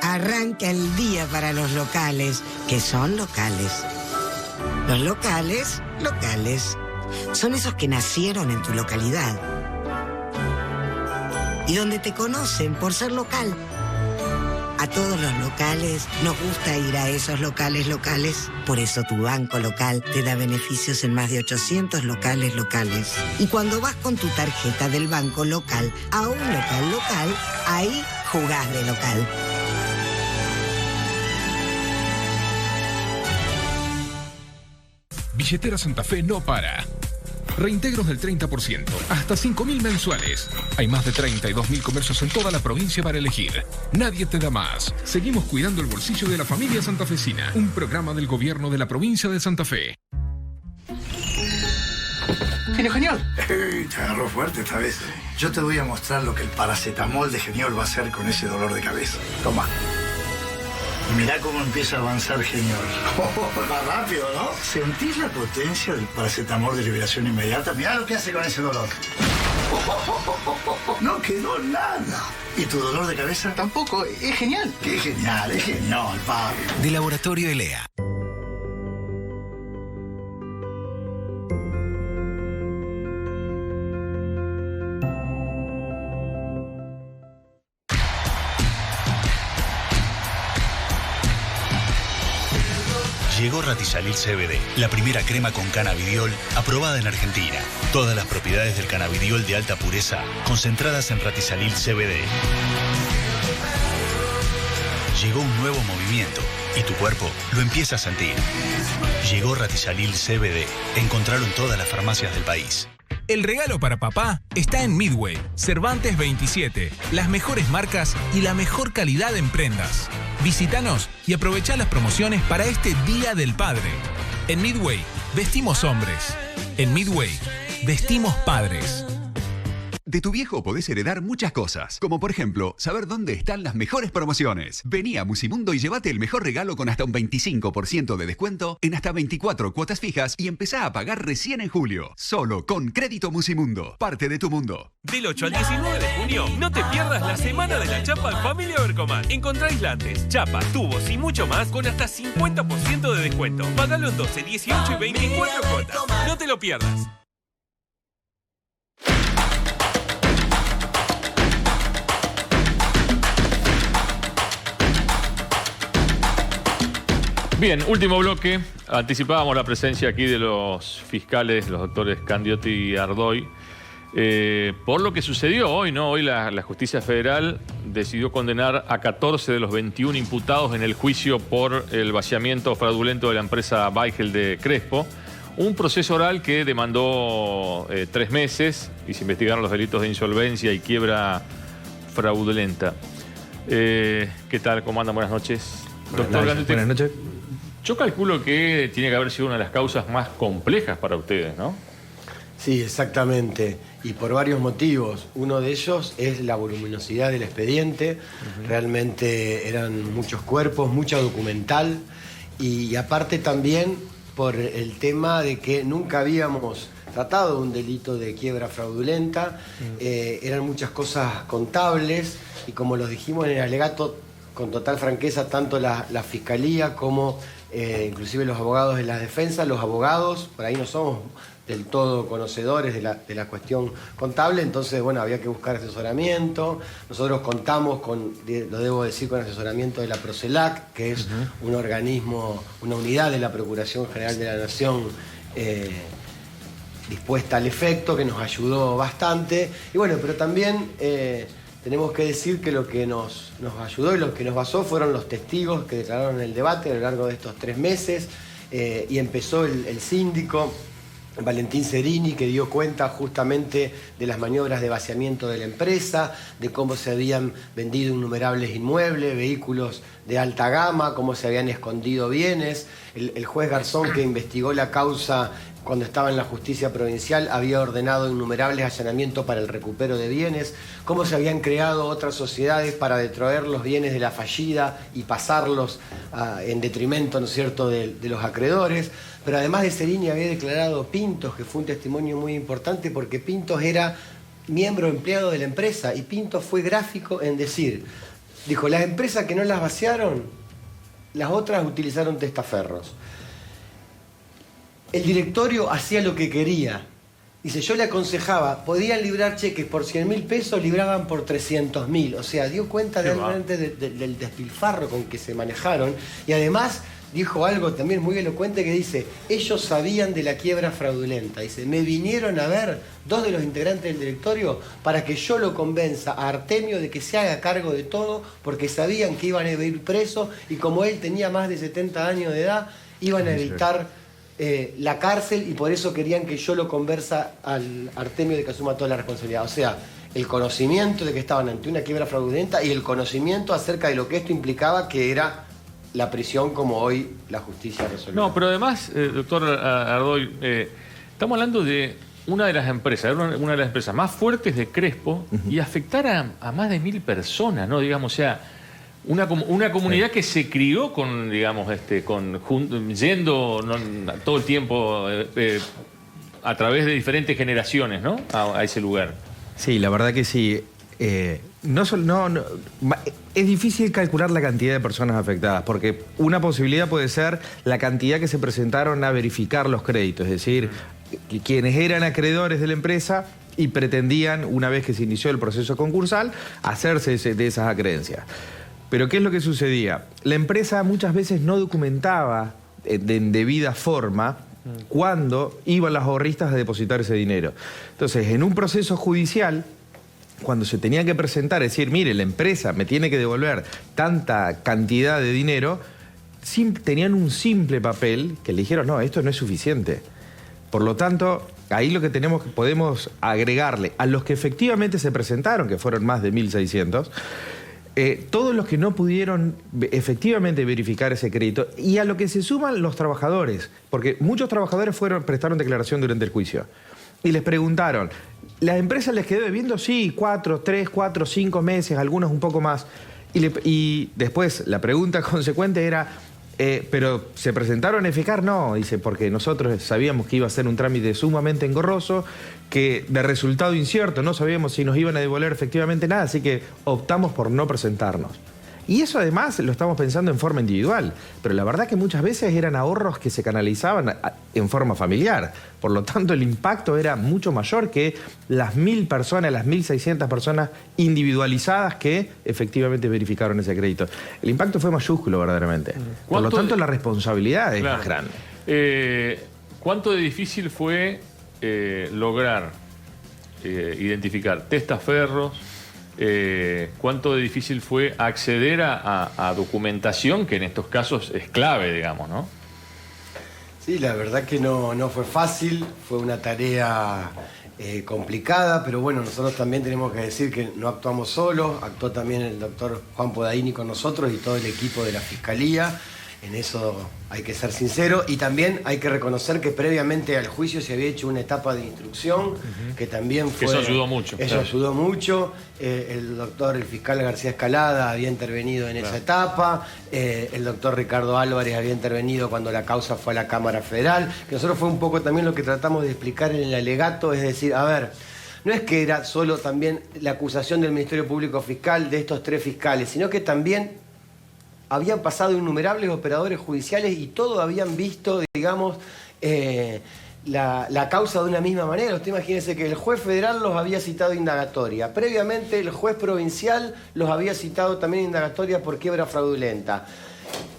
Arranca el día para los locales, que son locales. Los locales, locales. Son esos que nacieron en tu localidad. Y donde te conocen por ser local. A todos los locales nos gusta ir a esos locales locales. Por eso tu banco local te da beneficios en más de 800 locales locales. Y cuando vas con tu tarjeta del banco local a un local local, ahí jugás de local.
Billetera Santa Fe no para. Reintegros del 30%, hasta 5.000 mensuales. Hay más de 32.000 comercios en toda la provincia para elegir. Nadie te da más. Seguimos cuidando el bolsillo de la familia santafesina. Un programa del gobierno de la provincia de Santa Fe.
¿Tiene Geniol? Te agarró fuerte esta vez. Yo te voy a mostrar lo que el paracetamol de Geniol va a hacer con ese dolor de cabeza. Toma. Y mirá cómo empieza a avanzar Geniol. Más rápido, ¿no? ¿Sentís la potencia del paracetamol de liberación inmediata? Mirá lo que hace con ese dolor. No quedó nada. ¿Y tu dolor de cabeza? Tampoco. Es genial. Qué genial, es genial, Pablo.
De Laboratorio Elea.
Llegó Ratisalil CBD, la primera crema con cannabidiol aprobada en Argentina. Todas las propiedades del cannabidiol de alta pureza concentradas en Ratisalil CBD. Llegó un nuevo movimiento y tu cuerpo lo empieza a sentir. Llegó Ratisalil CBD. Encontralo en todas las farmacias del país.
El regalo para papá está en Midway, Cervantes 27. Las mejores marcas y la mejor calidad en prendas. Visítanos y aprovechá las promociones para este Día del Padre. En Midway, vestimos hombres. En Midway, vestimos padres.
De tu viejo podés heredar muchas cosas, como por ejemplo, saber dónde están las mejores promociones. Vení a Musimundo y llévate el mejor regalo con hasta un 25% de descuento en hasta 24 cuotas fijas y empezá a pagar recién en julio. Solo con Crédito Musimundo. Parte de tu mundo.
Del 8 al 19 de junio, no te pierdas la Semana de la Chapa en Familia Bercoman. Encontrá aislantes, chapas, tubos y mucho más con hasta 50% de descuento. Pagalo en 12, 18 y 24 cuotas. No te lo pierdas.
Bien, último bloque. Anticipábamos la presencia aquí de los fiscales, los doctores Candiotti y Ardoy, por lo que sucedió hoy, ¿no? Hoy la Justicia Federal decidió condenar a 14 de los 21 imputados en el juicio por el vaciamiento fraudulento de la empresa Baigel de Crespo. Un proceso oral que demandó 3 meses y se investigaron los delitos de insolvencia y quiebra fraudulenta. ¿Qué tal? ¿Cómo andan? Buenas noches. Doctor Candiotti.
Buenas noches.
Yo calculo que tiene que haber sido una de las causas más complejas para ustedes, ¿no?
Sí, exactamente. Y por varios motivos. Uno de ellos es la voluminosidad del expediente. Realmente eran muchos cuerpos, mucha documental. Y aparte también por el tema de que nunca habíamos tratado un delito de quiebra fraudulenta. Eran muchas cosas contables. Y como lo dijimos en el alegato, con total franqueza, tanto la Fiscalía como inclusive los abogados de la defensa, los abogados, por ahí no somos del todo conocedores de la cuestión contable, entonces, bueno, había que buscar asesoramiento. Nosotros contamos con, lo debo decir, con asesoramiento de la Procelac, que es un organismo, una unidad de la Procuración General de la Nación dispuesta al efecto, que nos ayudó bastante. Y bueno, pero también tenemos que decir que lo que nos ayudó y lo que nos basó fueron los testigos que declararon en el debate a lo largo de estos 3 meses, y empezó el síndico Valentín Cerini, que dio cuenta justamente de las maniobras de vaciamiento de la empresa, de cómo se habían vendido innumerables inmuebles, vehículos de alta gama, cómo se habían escondido bienes. El juez Garzón, que investigó la causa cuando estaba en la justicia provincial, había ordenado innumerables allanamientos para el recupero de bienes, cómo se habían creado otras sociedades para detraer los bienes de la fallida y pasarlos en detrimento, ¿no es cierto?, de los acreedores. Pero además de Cerini había declarado Pintos, que fue un testimonio muy importante porque Pintos era miembro empleado de la empresa y Pintos fue gráfico en decir, dijo, las empresas que no las vaciaron, las otras utilizaron testaferros. El directorio hacía lo que quería. Dice, yo le aconsejaba, podían librar cheques por 100.000 pesos, libraban por 300.000. O sea, dio cuenta realmente del despilfarro con que se manejaron. Y además dijo algo también muy elocuente que dice, ellos sabían de la quiebra fraudulenta. Dice, me vinieron a ver 2 de los integrantes del directorio para que yo lo convenza a Artemio de que se haga cargo de todo, porque sabían que iban a ir presos y como él tenía más de 70 años de edad, iban a evitar la cárcel y por eso querían que yo lo conversa al Artemio de que asuma toda la responsabilidad. O sea, el conocimiento de que estaban ante una quiebra fraudulenta y el conocimiento acerca de lo que esto implicaba, que era la prisión como hoy la justicia resolvió.
No, pero además, doctor Ardoy, estamos hablando de una de las empresas, una de las empresas más fuertes de Crespo y afectar a más de 1.000 personas, ¿no? Digamos, o sea, una comunidad que se crió con, digamos, yendo todo el tiempo a través de diferentes generaciones, ¿no? A ese lugar.
Sí, la verdad que sí. Es difícil calcular la cantidad de personas afectadas, porque una posibilidad puede ser la cantidad que se presentaron a verificar los créditos, es decir, quienes eran acreedores de la empresa y pretendían, una vez que se inició el proceso concursal, hacerse de esas acreencias. Pero ¿qué es lo que sucedía? La empresa muchas veces no documentaba en debida forma cuando iban las ahorristas a depositar ese dinero. Entonces, en un proceso judicial, cuando se tenía que presentar, es decir, mire, la empresa me tiene que devolver tanta cantidad de dinero, tenían un simple papel que le dijeron, no, esto no es suficiente. Por lo tanto, ahí lo que podemos agregarle a los que efectivamente se presentaron, que fueron más de 1.600, todos los que no pudieron efectivamente verificar ese crédito, y a lo que se suman los trabajadores, porque muchos trabajadores prestaron declaración durante el juicio, y les preguntaron, ¿las empresas les quedó debiendo? Sí, 3, 4, 5 meses, algunos un poco más. Y después la pregunta consecuente era, ¿pero se presentaron a eficar? No, dice, porque nosotros sabíamos que iba a ser un trámite sumamente engorroso, que de resultado incierto, no sabíamos si nos iban a devolver efectivamente nada, así que optamos por no presentarnos. Y eso además lo estamos pensando en forma individual, pero la verdad que muchas veces eran ahorros que se canalizaban en forma familiar. Por lo tanto, el impacto era mucho mayor que las 1.000 personas, las 1.600 personas individualizadas que efectivamente verificaron ese crédito. El impacto fue mayúsculo verdaderamente. Por lo tanto, la responsabilidad es más grande.
¿Cuánto de difícil fue lograr identificar testaferros? ¿Cuánto de difícil fue acceder a documentación que en estos casos es clave, digamos, ¿no?
Sí, la verdad que no fue fácil, fue una tarea complicada, pero bueno, nosotros también tenemos que decir que no actuamos solos, actuó también el doctor Juan Podaini con nosotros y todo el equipo de la Fiscalía. En eso hay que ser sincero y también hay que reconocer que previamente al juicio se había hecho una etapa de instrucción que también fue...
Eso ayudó mucho.
Eso ayudó mucho. El fiscal García Escalada había intervenido en esa etapa. El doctor Ricardo Álvarez había intervenido cuando la causa fue a la Cámara Federal. Que nosotros fue un poco también lo que tratamos de explicar en el alegato, es decir, a ver, no es que era solo también la acusación del Ministerio Público Fiscal de estos 3 fiscales, sino que también habían pasado innumerables operadores judiciales y todos habían visto, digamos, la causa de una misma manera. Usted imagínese que el juez federal los había citado indagatoria. Previamente el juez provincial los había citado también indagatoria por quiebra fraudulenta.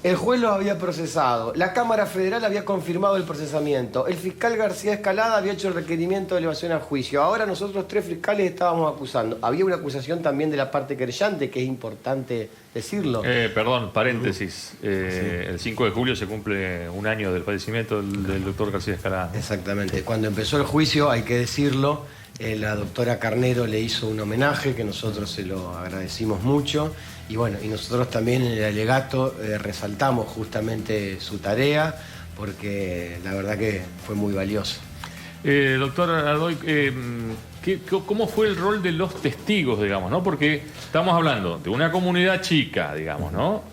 El juez lo había procesado, la Cámara Federal había confirmado el procesamiento, el fiscal García Escalada había hecho el requerimiento de elevación a juicio. Ahora nosotros 3 fiscales estábamos acusando. Había una acusación también de la parte querellante, que es importante decirlo.
Perdón, paréntesis. El 5 de julio se cumple un año del fallecimiento del doctor García Escalada.
Exactamente. Cuando empezó el juicio, hay que decirlo, la doctora Carnero le hizo un homenaje que nosotros se lo agradecimos mucho. Y bueno, y nosotros también en el alegato resaltamos justamente su tarea, porque la verdad que fue muy valioso.
Doctor Ardoy, ¿cómo fue el rol de los testigos, digamos, ¿no? Porque estamos hablando de una comunidad chica, digamos, ¿no?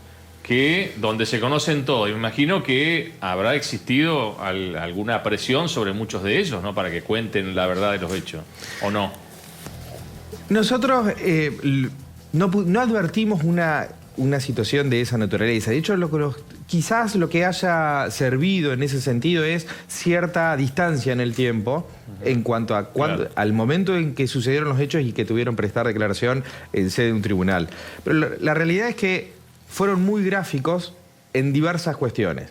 Donde se conocen todos. Y me imagino que habrá existido alguna presión sobre muchos de ellos, ¿no? Para que cuenten la verdad de los hechos, ¿o no?
Nosotros no advertimos una situación de esa naturaleza. De hecho, quizás lo que haya servido en ese sentido es cierta distancia en el tiempo en cuanto a al momento en que sucedieron los hechos y que tuvieron que prestar declaración en sede de un tribunal. Pero la realidad es que fueron muy gráficos en diversas cuestiones.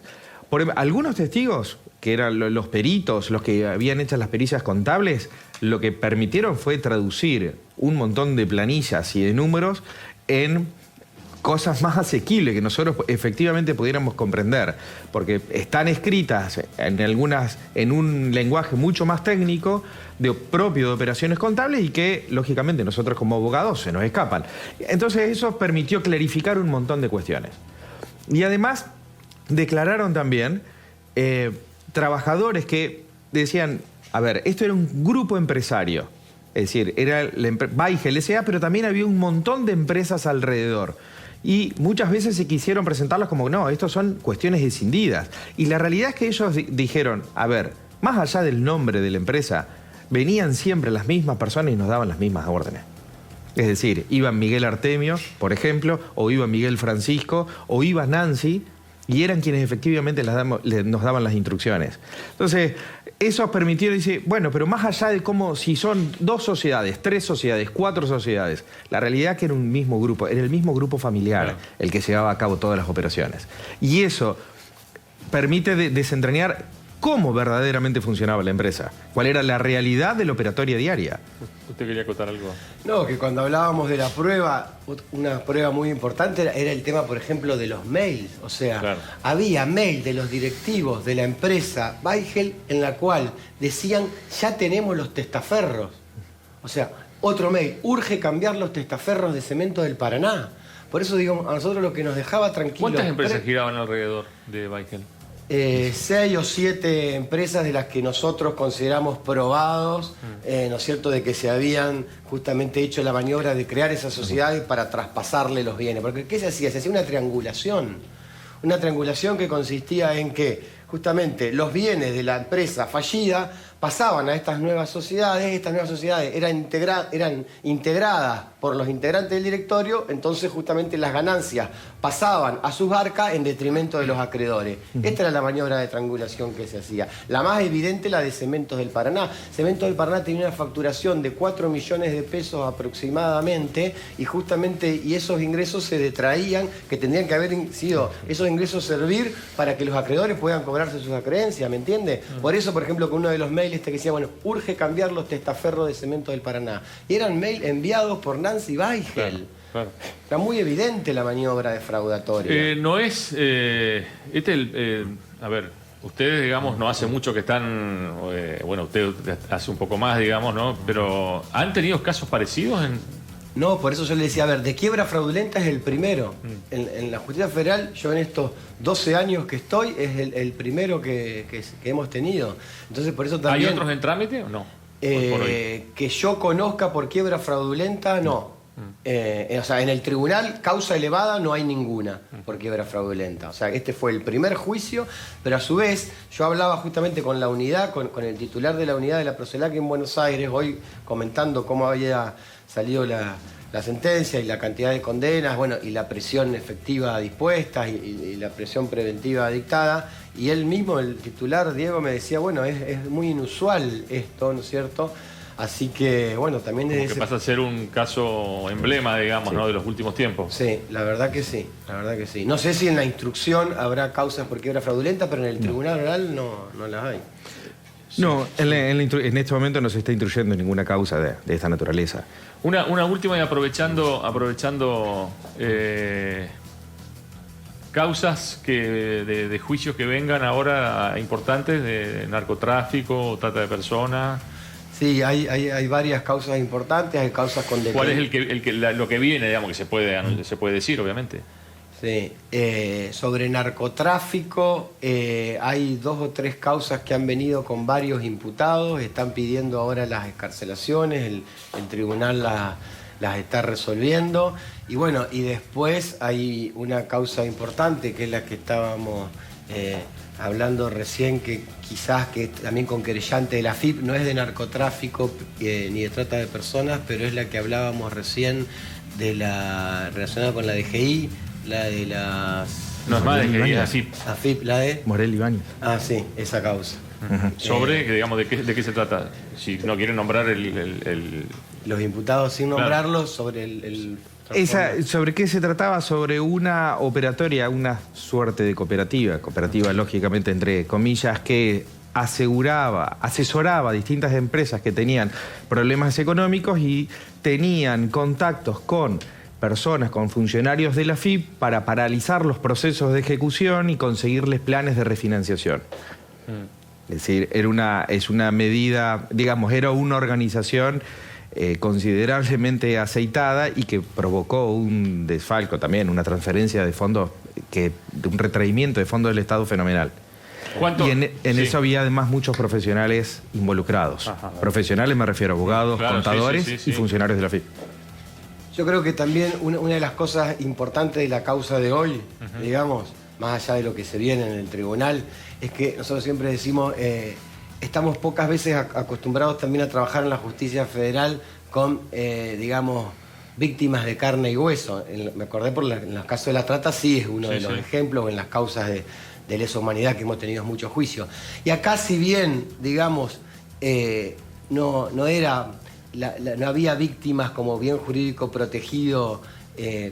Por ejemplo, algunos testigos, que eran los peritos, los que habían hecho las pericias contables, lo que permitieron fue traducir un montón de planillas y de números en cosas más asequibles que nosotros efectivamente pudiéramos comprender, porque están escritas en un lenguaje mucho más técnico propio de operaciones contables y que lógicamente nosotros como abogados se nos escapan. Entonces eso permitió clarificar un montón de cuestiones. Y además declararon también trabajadores que decían, a ver, esto era un grupo empresario, es decir, era Baigel S.A., pero también había un montón de empresas alrededor. Y muchas veces se quisieron presentarlas como, no, estos son cuestiones escindidas. Y la realidad es que ellos dijeron, a ver, más allá del nombre de la empresa, venían siempre las mismas personas y nos daban las mismas órdenes. Es decir, iba Miguel Artemio, por ejemplo, o iba Miguel Francisco, o iba Nancy, y eran quienes efectivamente nos daban las instrucciones. Entonces, eso permitió decir, bueno, pero más allá de cómo, si son 2 sociedades, 3 sociedades, 4 sociedades, la realidad es que era un mismo grupo, era el mismo grupo familiar el que llevaba a cabo todas las operaciones. Y eso permite desentrañar cómo verdaderamente funcionaba la empresa, cuál era la realidad de la operatoria diaria.
¿Usted quería acotar algo?
No, que cuando hablábamos de la prueba, una prueba muy importante era el tema, por ejemplo, de los mails. O sea, había mail de los directivos de la empresa Baigel en la cual decían, ya tenemos los testaferros. O sea, otro mail, urge cambiar los testaferros de Cemento del Paraná. Por eso, digo, a nosotros lo que nos dejaba tranquilos...
¿Cuántas empresas giraban alrededor de Baigel?
6 o 7 empresas de las que nosotros consideramos probados, ¿no es cierto?, de que se habían justamente hecho la maniobra de crear esas sociedades para traspasarle los bienes. Porque ¿qué se hacía? Se hacía una triangulación que consistía en que justamente los bienes de la empresa fallida pasaban a estas nuevas sociedades eran integradas por los integrantes del directorio, entonces justamente las ganancias pasaban a sus arcas en detrimento de los acreedores. Esta era la maniobra de triangulación que se hacía. La más evidente, la de Cementos del Paraná. Cementos del Paraná tenía una facturación de 4 millones de pesos aproximadamente y justamente esos ingresos se detraían, que tendrían que haber sido esos ingresos servir para que los acreedores puedan cobrarse sus acreencias, ¿me entiende? Por eso, por ejemplo, con uno de los mails que decía, bueno, urge cambiar los testaferros de Cemento del Paraná. Y eran mail enviados por Nancy Baigel. Claro. Era muy evidente la maniobra defraudatoria.
No es... a ver, ustedes, digamos, no hace mucho que están... bueno, usted hace un poco más, digamos, ¿no? Pero ¿han tenido casos parecidos
No, por eso yo le decía, a ver, de quiebra fraudulenta es el primero. En la Justicia Federal, yo en estos 12 años que estoy, es el primero que hemos tenido. Entonces, por eso también...
¿Hay otros en trámite o no?
Que yo conozca por quiebra fraudulenta, no. O sea, en el tribunal, causa elevada, no hay ninguna por quiebra fraudulenta. O sea, este fue el primer juicio, pero a su vez, yo hablaba justamente con la unidad, con el titular de la unidad de la Procelac en Buenos Aires, hoy comentando cómo había salido la sentencia y la cantidad de condenas, bueno, y la presión efectiva dispuesta y la presión preventiva dictada. Y él mismo, el titular, Diego, me decía, bueno, es muy inusual esto, ¿no es cierto?, Así que, bueno, también...
Como que pasa a ser un caso emblema, digamos, ¿no? De los últimos tiempos.
Sí, la verdad que sí, la verdad que sí. No sé si en la instrucción habrá causas por quiebra fraudulenta, pero en el tribunal oral no las hay.
No, en este momento no se está instruyendo ninguna causa de esta naturaleza.
Una última y aprovechando causas de juicios que vengan ahora importantes de narcotráfico, trata de personas.
Sí, hay varias causas importantes, hay causas con...
¿Cuál es lo que viene, digamos, que se puede decir, obviamente?
Sí, sobre narcotráfico hay 2 o 3 causas que han venido con varios imputados, están pidiendo ahora las excarcelaciones, el tribunal las está resolviendo. Y bueno, y después hay una causa importante que es la que estábamos hablando recién, que quizás que también con querellante de la FIP, no es de narcotráfico ni de trata de personas, pero es la que hablábamos recién de la relacionada con la DGI, la de las...
No es más DGI, es AFIP.
AFIP, la de...
Morel Ibáñez.
Ah, sí, esa causa.
Sobre, digamos, ¿de qué se trata? Si no quieren nombrar
los imputados sin nombrarlos, sobre el
¿sobre qué se trataba? Sobre una operatoria, una suerte de cooperativa lógicamente entre comillas, que asesoraba a distintas empresas que tenían problemas económicos y tenían contactos con personas, con funcionarios de la FIP para paralizar los procesos de ejecución y conseguirles planes de refinanciación. Es decir, es una medida, digamos, era una organización considerablemente aceitada y que provocó un desfalco también, una transferencia de fondos, un retraimiento de fondos del Estado fenomenal.
¿Cuánto?
Y en eso había además muchos profesionales involucrados. Ajá. Profesionales me refiero a abogados, contadores y funcionarios de la FIP.
Yo creo que también una de las cosas importantes de la causa de hoy, digamos, más allá de lo que se viene en el tribunal, es que nosotros siempre decimos... estamos pocas veces acostumbrados también a trabajar en la justicia federal con, digamos, víctimas de carne y hueso. Me acordé en los casos de la trata, sí es uno de los ejemplos, en las causas de lesa humanidad que hemos tenido muchos juicios. Y acá, si bien, digamos, no había víctimas como bien jurídico protegido,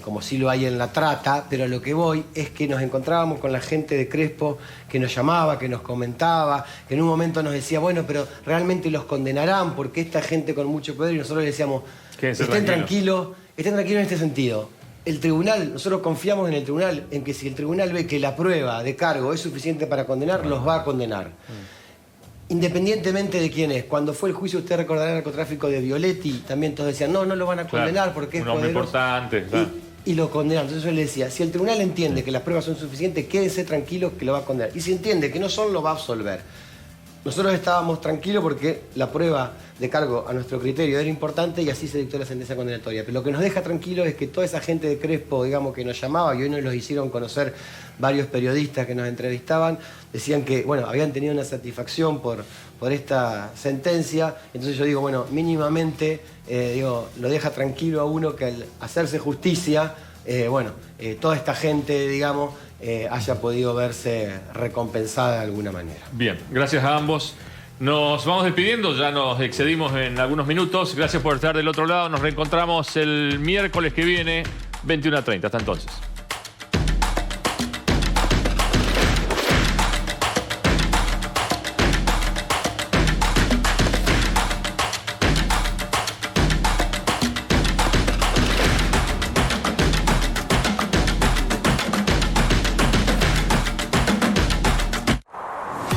como sí lo hay en la trata, pero a lo que voy es que nos encontrábamos con la gente de Crespo que nos llamaba, que nos comentaba, que en un momento nos decía, bueno, pero realmente los condenarán porque esta gente con mucho poder, y nosotros le decíamos, estén tranquilos en este sentido. El tribunal, nosotros confiamos en el tribunal, en que si el tribunal ve que la prueba de cargo es suficiente para condenar, los va a condenar. Independientemente de quién es. Cuando fue el juicio, usted recordará el narcotráfico de Violetti, también todos decían, no lo van a condenar porque es
un hombre importante.
Y lo condenaron. Entonces yo le decía, si el tribunal entiende que las pruebas son suficientes, quédense tranquilos que lo va a condenar. Y si entiende que no son, lo va a absolver. Nosotros estábamos tranquilos porque la prueba de cargo a nuestro criterio era importante y así se dictó la sentencia condenatoria. Pero lo que nos deja tranquilos es que toda esa gente de Crespo, digamos, que nos llamaba, y hoy nos los hicieron conocer varios periodistas que nos entrevistaban, decían que, bueno, habían tenido una satisfacción por esta sentencia. Entonces yo digo, bueno, mínimamente, lo deja tranquilo a uno que al hacerse justicia, toda esta gente, digamos, haya podido verse recompensada de alguna manera.
Bien, gracias a ambos. Nos vamos despidiendo, ya nos excedimos en algunos minutos. Gracias por estar del otro lado. Nos reencontramos el miércoles que viene, 21:30. Hasta entonces.